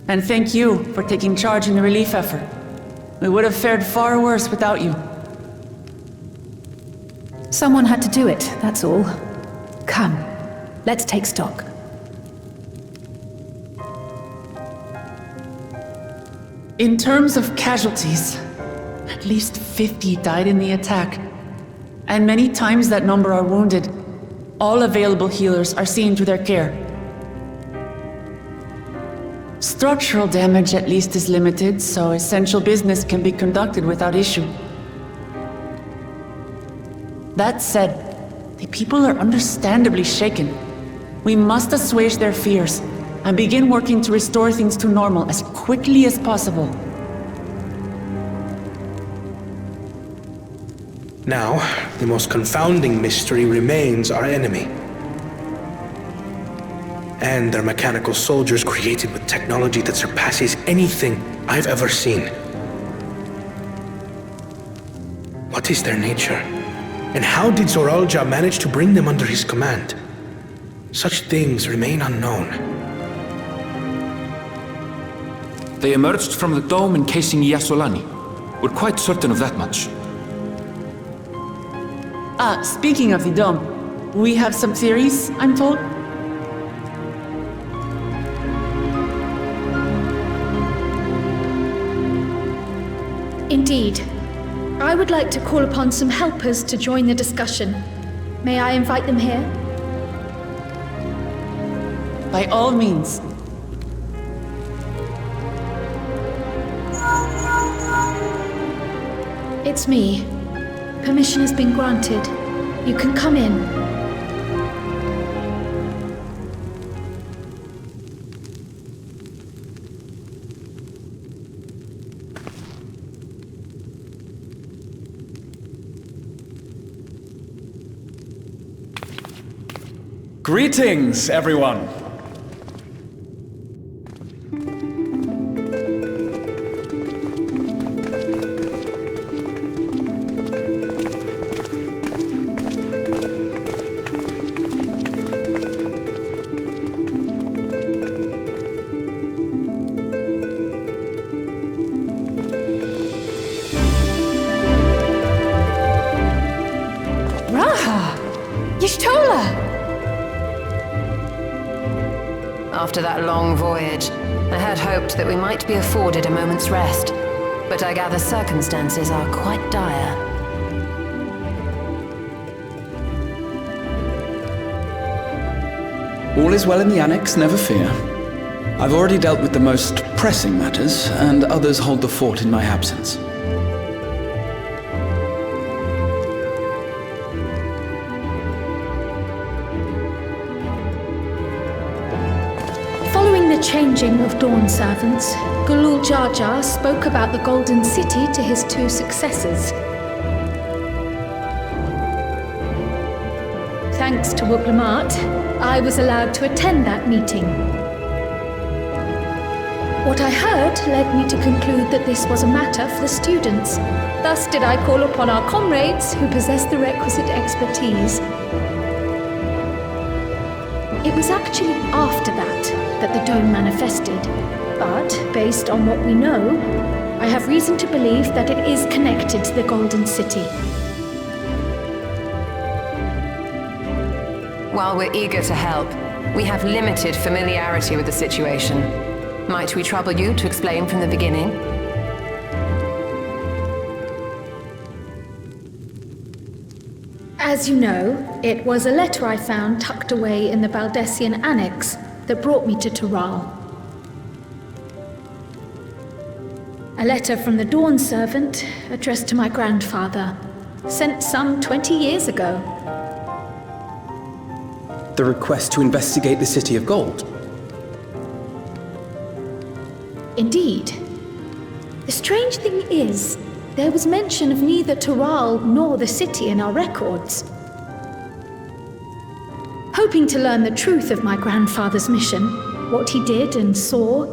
And thank you for taking charge in the relief effort. We would have fared far worse without you.
Someone had to do it, that's all. Come, let's take stock.
In terms of casualties, at least 50 died in the attack. And many times that number are wounded. All available healers are seen to their care. Structural damage at least is limited, so essential business can be conducted without issue. That said, the people are understandably shaken. We must assuage their fears and begin working to restore things to normal as quickly as possible.
Now, the most confounding mystery remains our enemy. And their mechanical soldiers created with technology that surpasses anything I've ever seen. What is their nature? And how did Zoralja manage to bring them under his command? Such things remain unknown.
They emerged from the dome encasing Yasolani. We're quite certain of that much.
Speaking of the dome, we have some theories, I'm told.
Indeed. I would like to call upon some helpers to join the discussion. May I invite them here?
By all means.
It's me. Permission has been granted. You can come in.
Greetings, everyone.
After that long voyage, I had hoped that we might be afforded a moment's rest, but I gather circumstances are quite dire.
All is well in the Annex, never fear. I've already dealt with the most pressing matters, and others hold the fort in my absence.
Changing of Dawn servants, Gulul Jar Jar spoke about the Golden City to his two successors. Thanks to Wuglamat, I was allowed to attend that meeting. What I heard led me to conclude that this was a matter for the students. Thus did I call upon our comrades who possess the requisite expertise. It was actually after that the dome manifested, but based on what we know, I have reason to believe that it is connected to the Golden City.
While we're eager to help, we have limited familiarity with the situation. Might we trouble you to explain from the beginning?
As you know, it was a letter I found tucked away in the Baldessian Annex that brought me to Tural. A letter from the Dawn servant addressed to my grandfather, sent some 20 years ago.
The request to investigate the City of Gold.
Indeed. The strange thing is, there was mention of neither Tural nor the city in our records. Hoping to learn the truth of my grandfather's mission, what he did and saw,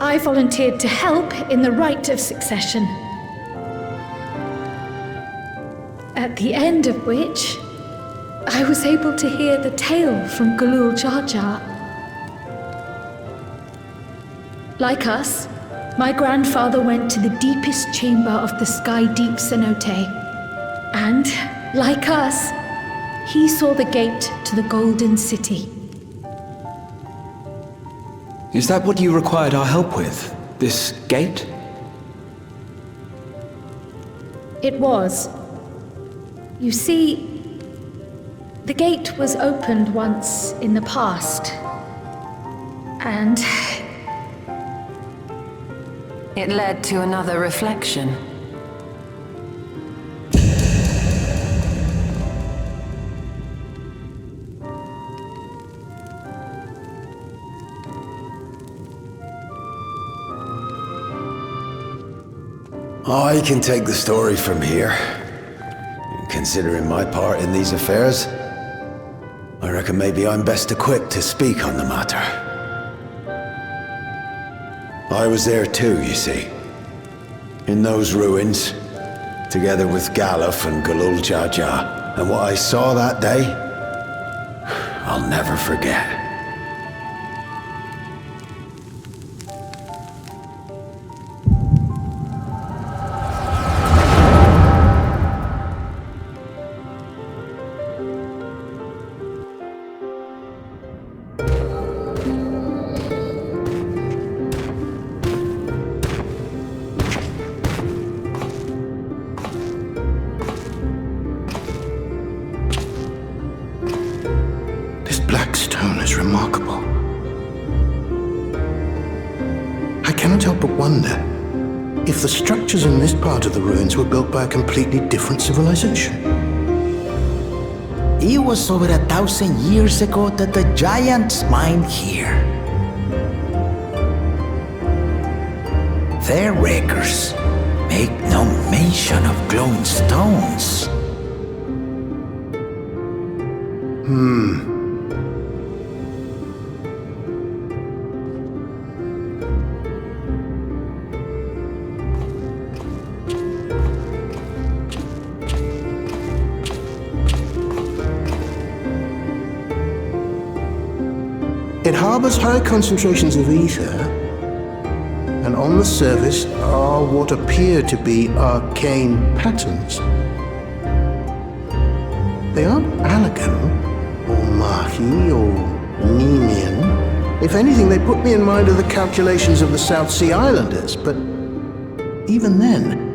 I volunteered to help in the rite of succession. At the end of which, I was able to hear the tale from Galul Jar Jar. Like us, my grandfather went to the deepest chamber of the sky deep cenote. And, like us, he saw the gate to the Golden City.
Is that what you required our help with? This gate?
It was. You see, the gate was opened once in the past. And
it led to another reflection.
I can take the story from here. Considering my part in these affairs, I reckon maybe I'm best equipped to speak on the matter. I was there too, you see. In those ruins, together with Galuf and Galul Jar Jar. And what I saw that day, I'll never forget.
The structures in this part of the ruins were built by a completely different civilization.
It was over 1,000 years ago that the giants mined here. Their records make no mention of glowing stones.
It harbors high concentrations of ether, and on the surface are what appear to be arcane patterns. They aren't Allagan, or Mahi, or Nemian. If anything, they put me in mind of the calculations of the South Sea Islanders, but even then,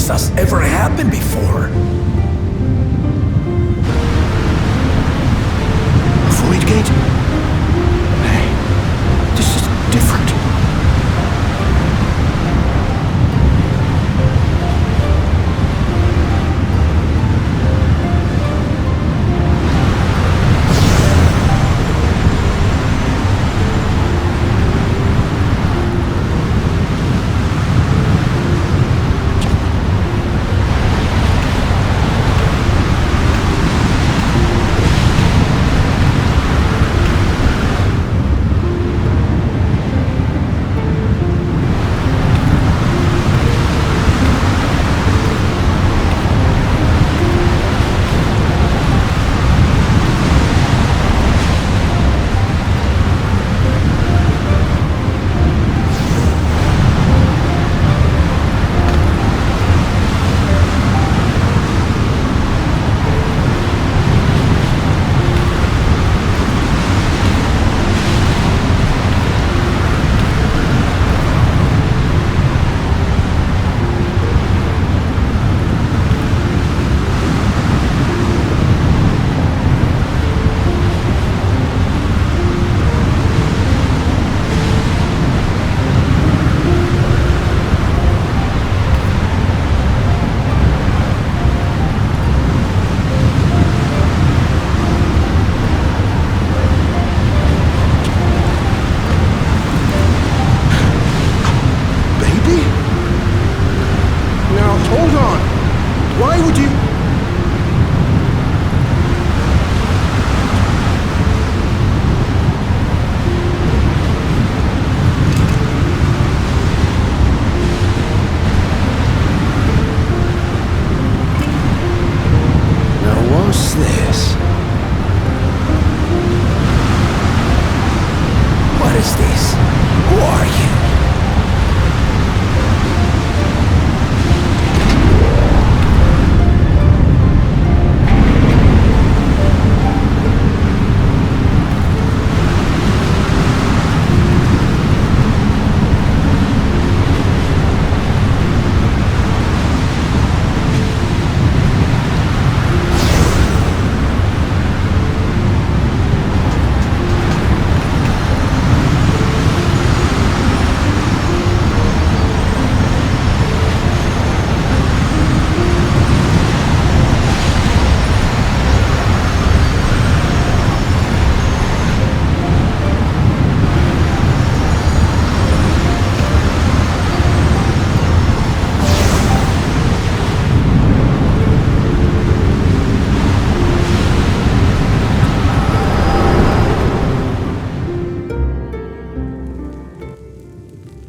has ever happened before.
A void gate? Hey, this is different.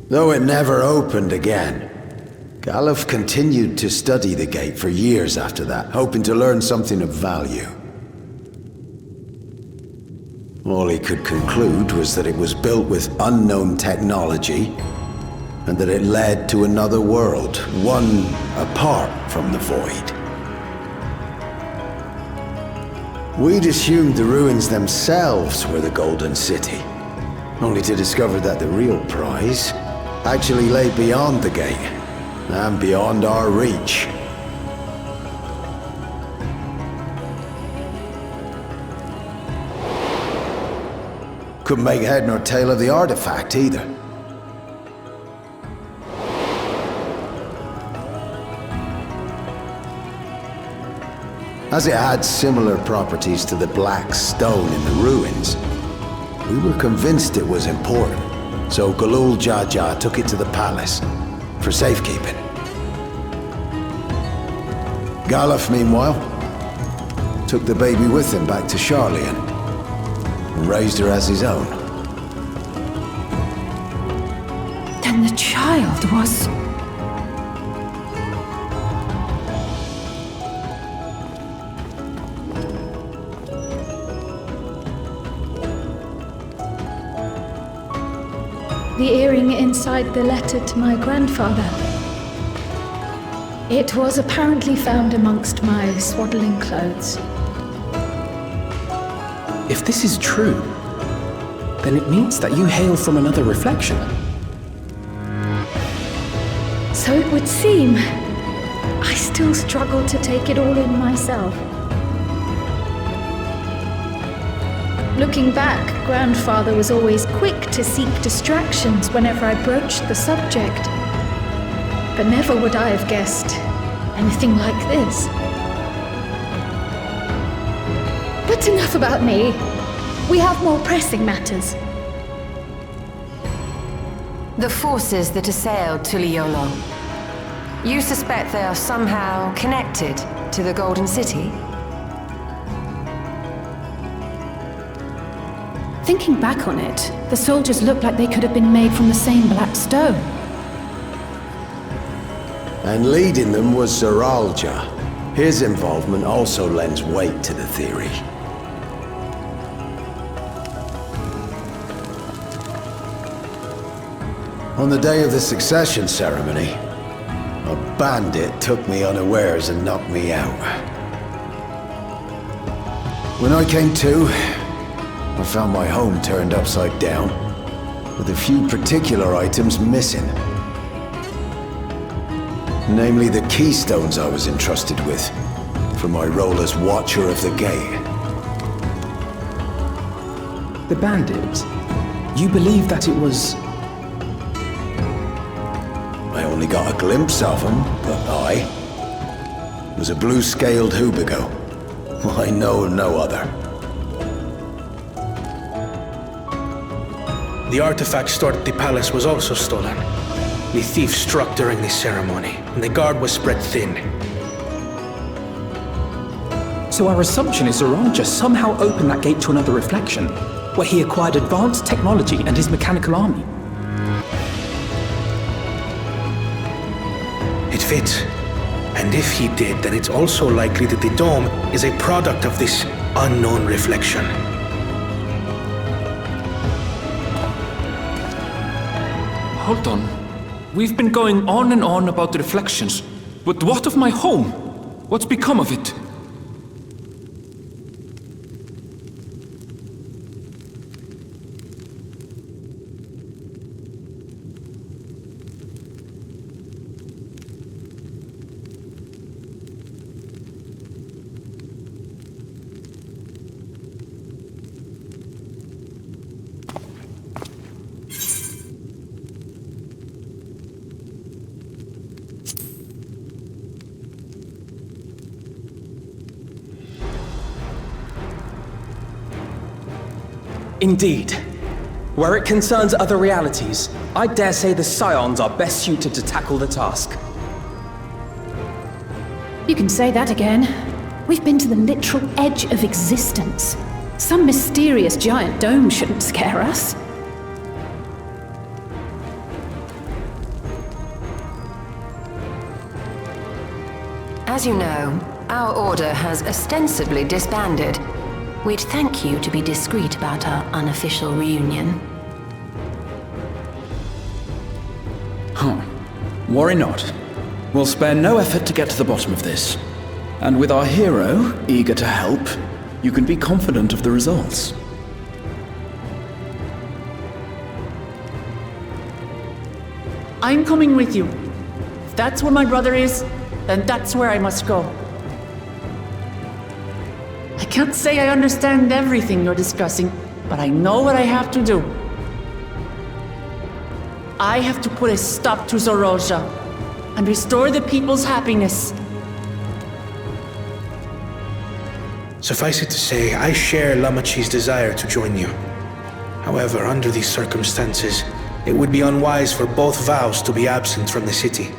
Though it never opened again, Galuf continued to study the gate for years after that, hoping to learn something of value. All he could conclude was that it was built with unknown technology, and that it led to another world, one apart from the Void. We'd assumed the ruins themselves were the Golden City, only to discover that the real prize actually lay beyond the gate, and beyond our reach. Couldn't make head nor tail of the artifact either. As it had similar properties to the black stone in the ruins, we were convinced it was important, so Galul Jaja took it to the palace for safekeeping. Galuf, meanwhile, took the baby with him back to Sharlayan and raised her as his own.
Then the child was...
The earring inside the letter to my grandfather. It was apparently found amongst my swaddling clothes.
If this is true, then it means that you hail from another reflection.
So it would seem. I still struggle to take it all in myself. Looking back, Grandfather was always quick to seek distractions whenever I broached the subject. But never would I have guessed anything like this. But enough about me. We have more pressing matters.
The forces that assailed Tuliyollal. You suspect they are somehow connected to the Golden City?
Thinking back on it, the soldiers looked like they could have been made from the same black stone.
And leading them was Zeralja. His involvement also lends weight to the theory. On the day of the succession ceremony, a bandit took me unawares and knocked me out. When I came to, I found my home turned upside down, with a few particular items missing. Namely the keystones I was entrusted with, for my role as Watcher of the Gate.
The bandit? You believe that it was...
I only got a glimpse of him, but I was a blue-scaled Hubigo. I know no other.
The artifact stored at the palace was also stolen. The thief struck during the ceremony, and the guard was spread thin.
So our assumption is Zeralja somehow opened that gate to another reflection, where he acquired advanced technology and his mechanical army.
It fits. And if he did, then it's also likely that the dome is a product of this unknown reflection.
Hold on. We've been going on and on about the reflections, but what of my home? What's become of it?
Indeed. Where it concerns other realities, I dare say the Scions are best suited to tackle the task.
You can say that again. We've been to the literal edge of existence. Some mysterious giant dome shouldn't scare us.
As you know, our order has ostensibly disbanded. We'd thank you to be discreet about our unofficial reunion.
Huh. Worry not. We'll spare no effort to get to the bottom of this. And with our hero eager to help, you can be confident of the results.
I'm coming with you. If that's where my brother is, then that's where I must go. I can't say I understand everything you're discussing, but I know what I have to do. I have to put a stop to Zorolja and restore the people's happiness.
Suffice it to say, I share Lamachi's desire to join you. However, under these circumstances, it would be unwise for both vows to be absent from the city.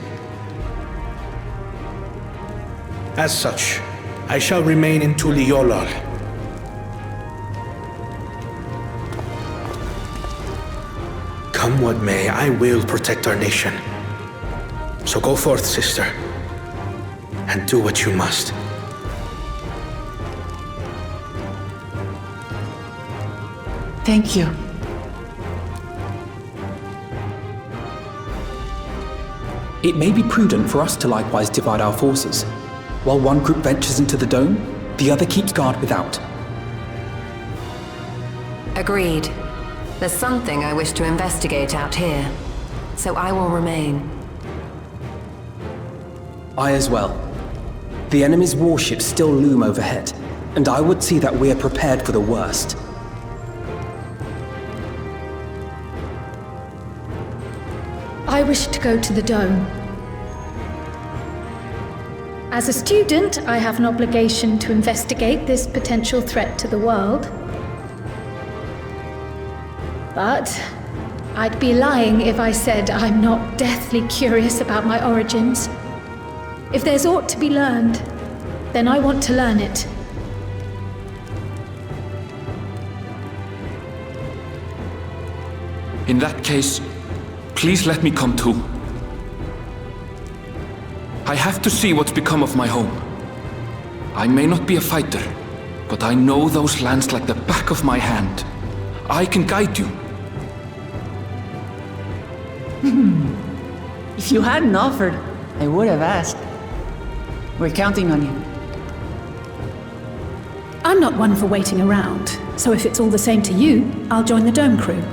As such, I shall remain in Tuliyollal. Come what may, I will protect our nation. So go forth, sister, and do what you must.
Thank you.
It may be prudent for us to likewise divide our forces. While one group ventures into the dome, the other keeps guard without.
Agreed. There's something I wish to investigate out here, so I will remain.
I as well. The enemy's warships still loom overhead, and I would see that we are prepared for the worst.
I wish to go to the dome. As a student, I have an obligation to investigate this potential threat to the world. But I'd be lying if I said I'm not deathly curious about my origins. If there's aught to be learned, then I want to learn it.
In that case, please let me come too. I have to see what's become of my home. I may not be a fighter, but I know those lands like the back of my hand. I can guide you.
If you hadn't offered, I would have asked. We're counting on you.
I'm not one for waiting around, so if it's all the same to you, I'll join the dome crew.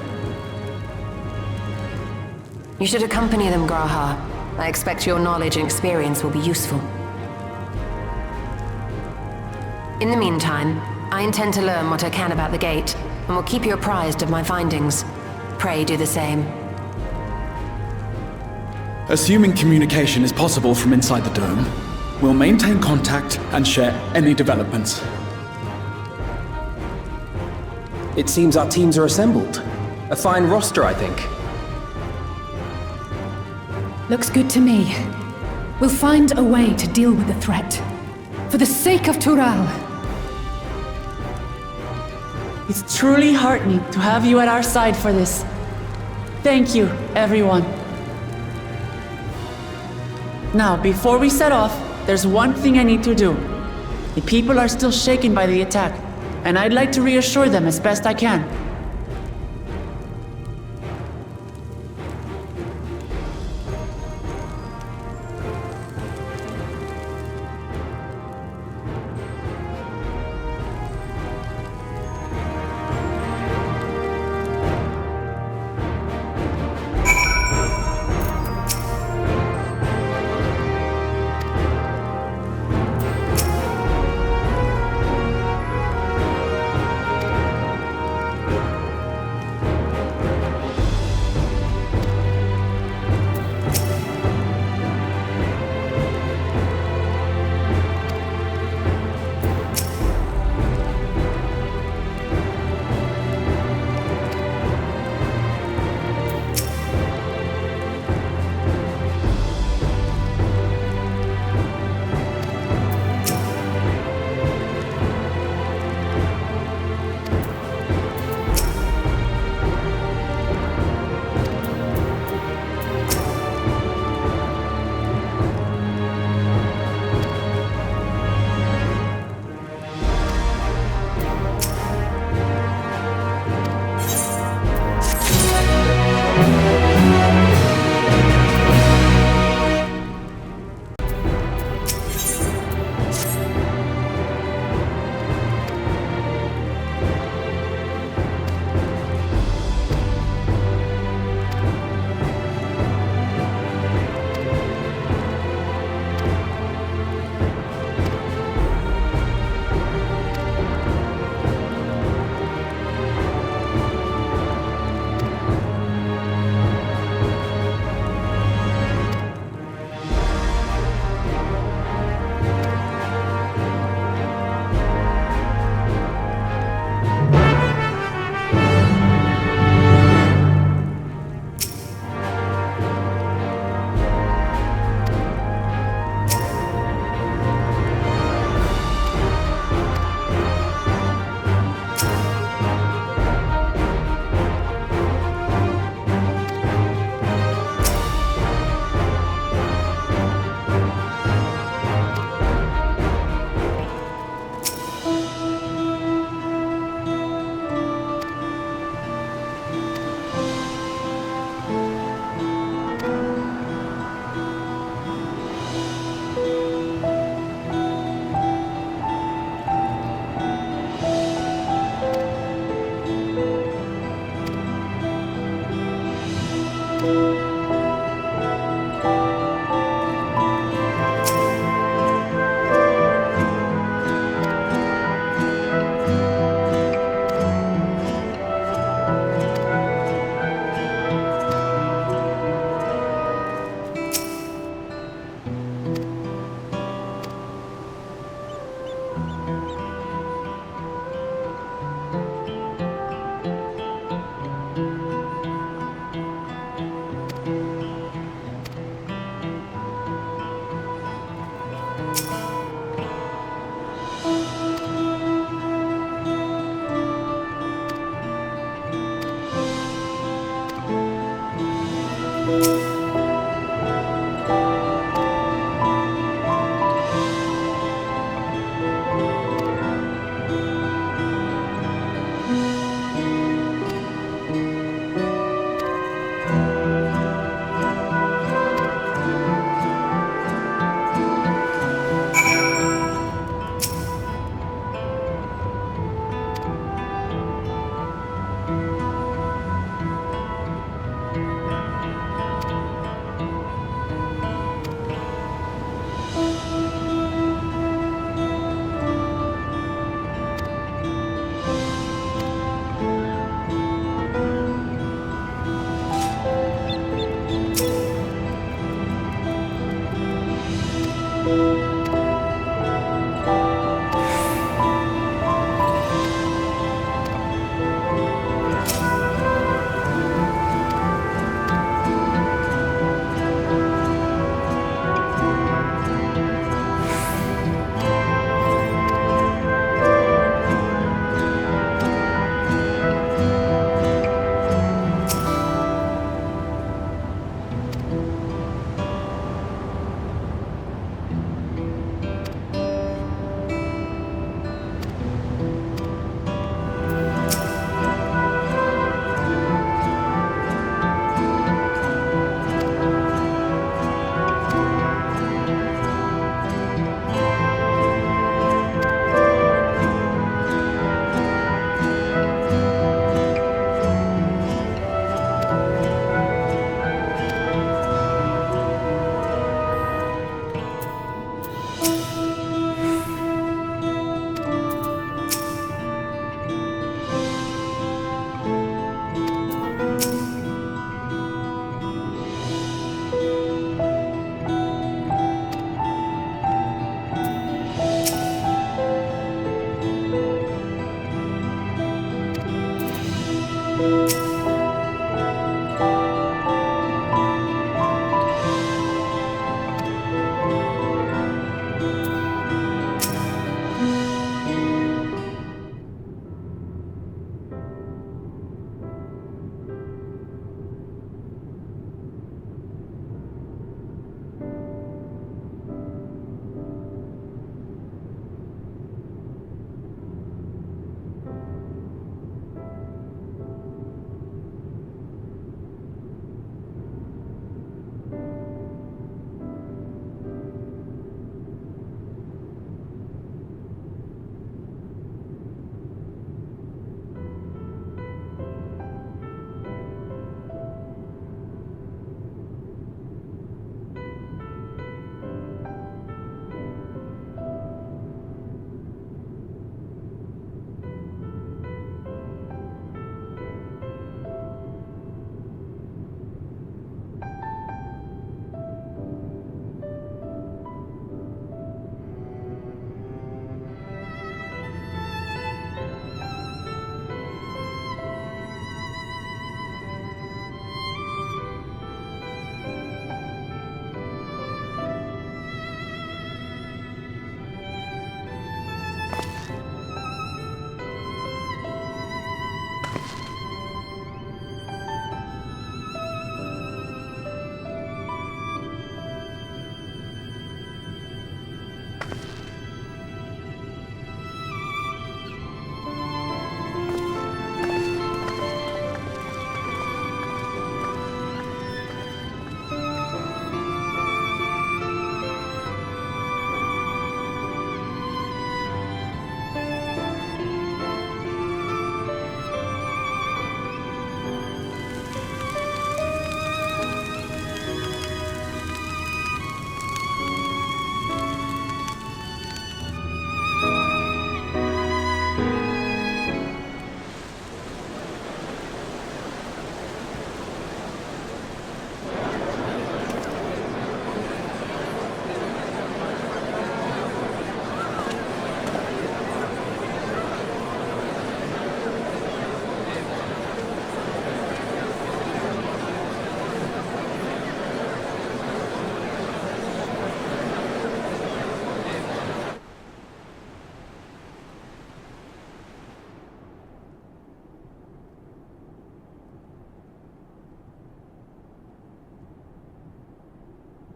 You should accompany them, Graha. I expect your knowledge and experience will be useful. In the meantime, I intend to learn what I can about the gate, and will keep you apprised of my findings. Pray do the same.
Assuming communication is possible from inside the dome, we'll maintain contact and share any developments.
It seems our teams are assembled. A fine roster, I think.
Looks good to me. We'll find a way to deal with the threat. For the sake of Tural.
It's truly heartening to have you at our side for this. Thank you, everyone. Now, before we set off, there's one thing I need to do. The people are still shaken by the attack, and I'd like to reassure them as best I can.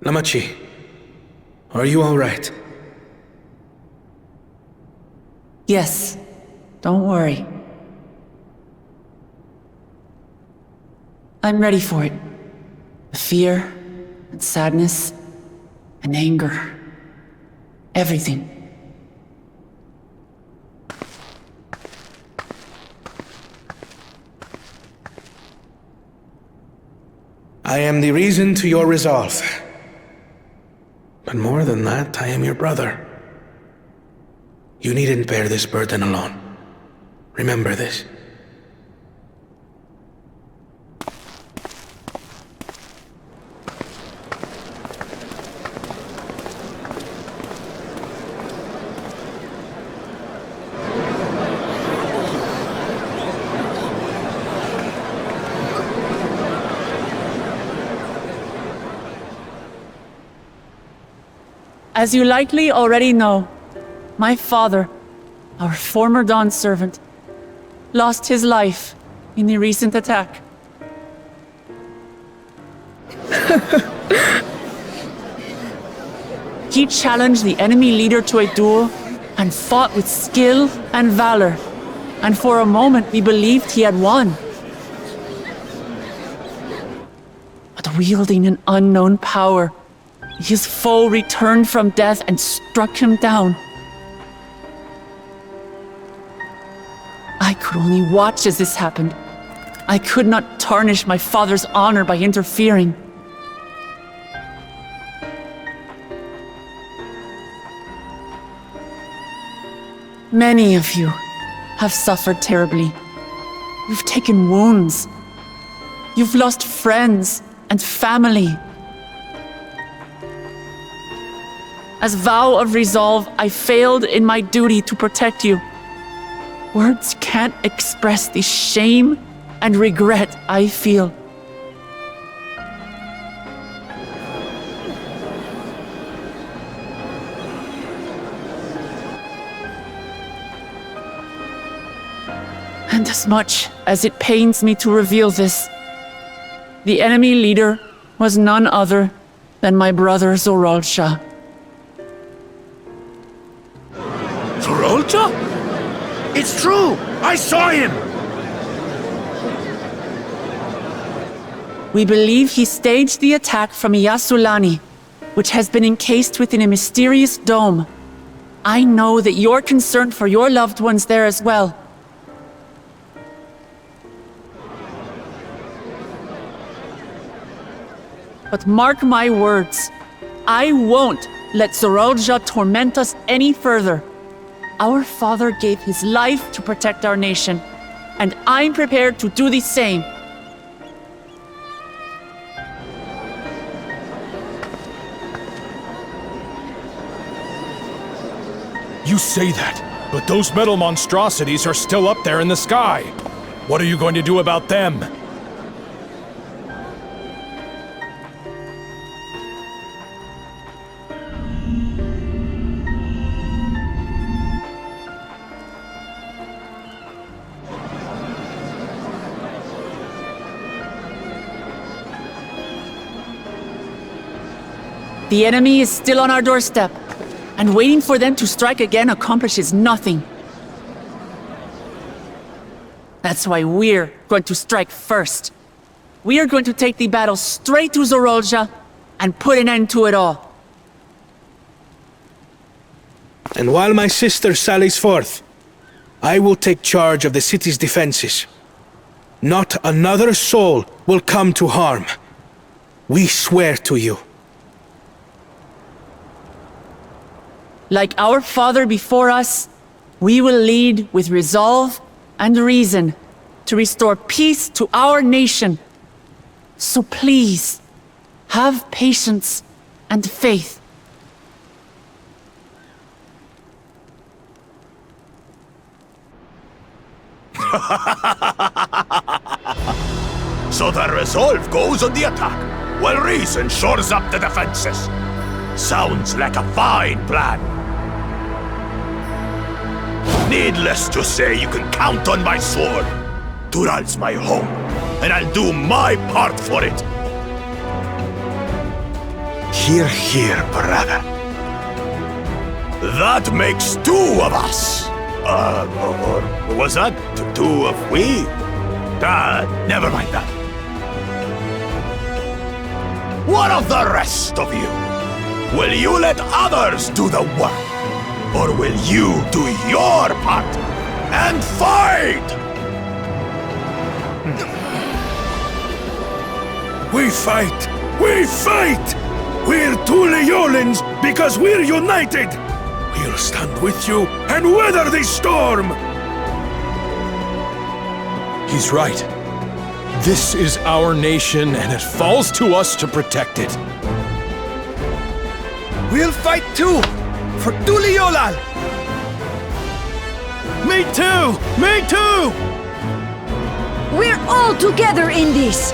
Lamachi, are you all right?
Yes, don't worry. I'm ready for it. The fear, and sadness, and anger. Everything.
I am the reason to your resolve. But more than that, I am your brother. You needn't bear this burden alone. Remember this.
As you likely already know, my father, our former Dawn servant, lost his life in the recent attack. He challenged the enemy leader to a duel and fought with skill and valor, and for a moment we believed he had won. But wielding an unknown power, his foe returned from death and struck him down. I could only watch as this happened. I could not tarnish my father's honor by interfering. Many of you have suffered terribly. You've taken wounds. You've lost friends and family. As vow of resolve, I failed in my duty to protect you. Words can't express the shame and regret I feel. And as much as it pains me to reveal this, the enemy leader was none other than my brother Zoralsha.
Zoralsha? It's true! I saw him!
We believe he staged the attack from Yasulani, which has been encased within a mysterious dome. I know that you're concerned for your loved ones there as well. But mark my words, I won't let Zoralsha torment us any further. Our father gave his life to protect our nation, and I'm prepared to do the same.
You say that, but those metal monstrosities are still up there in the sky. What are you going to do about them?
The enemy is still on our doorstep, and waiting for them to strike again accomplishes nothing. That's why we're going to strike first. We are going to take the battle straight to Zoralsha and put an end to it all.
And while my sister sallies forth, I will take charge of the city's defenses. Not another soul will come to harm. We swear to you.
Like our father before us, we will lead with resolve and reason to restore peace to our nation. So please, have patience and faith.
So the resolve goes on the attack, while reason shores up the defenses. Sounds like a fine plan. Needless to say, you can count on my sword. Tural's my home, and I'll do my part for it. Hear, hear, brother. That makes two of us. Or was that two of we? Never mind that. What of the rest of you? Will you let others do the work? Or will you do your part and fight?
We fight! We fight! We're Tuliyollans because we're united! We'll stand with you and weather this storm!
He's right. This is our nation, and it falls to us to protect it.
We'll fight too! For Tuliyollal!
Me too! Me too!
We're all together in this!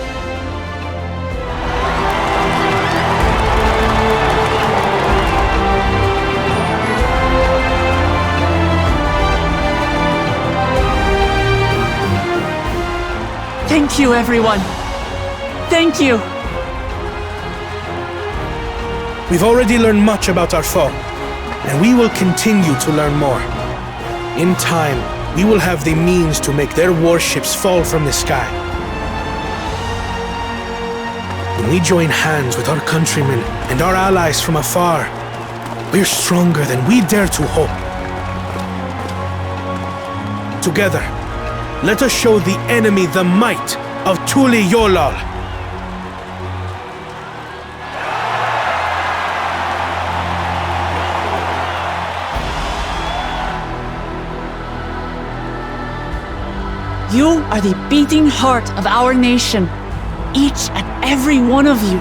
Thank you, everyone. Thank you.
We've already learned much about our foe, and we will continue to learn more. In time, we will have the means to make their warships fall from the sky. When we join hands with our countrymen and our allies from afar, we're stronger than we dare to hope. Together, let us show the enemy the might of Tuliyollal.
You are the beating heart of our nation, each and every one of you.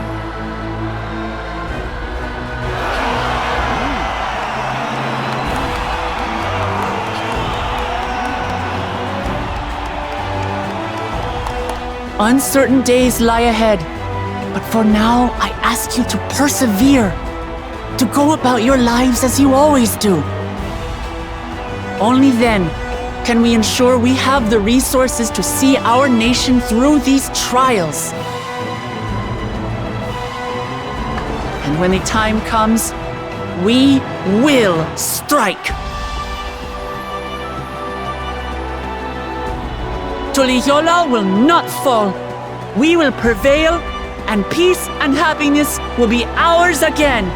Uncertain days lie ahead, but for now, I ask you to persevere, to go about your lives as you always do. Only then can we ensure we have the resources to see our nation through these trials. And when the time comes, we will strike. Tuliyollal will not fall. We will prevail, and peace and happiness will be ours again.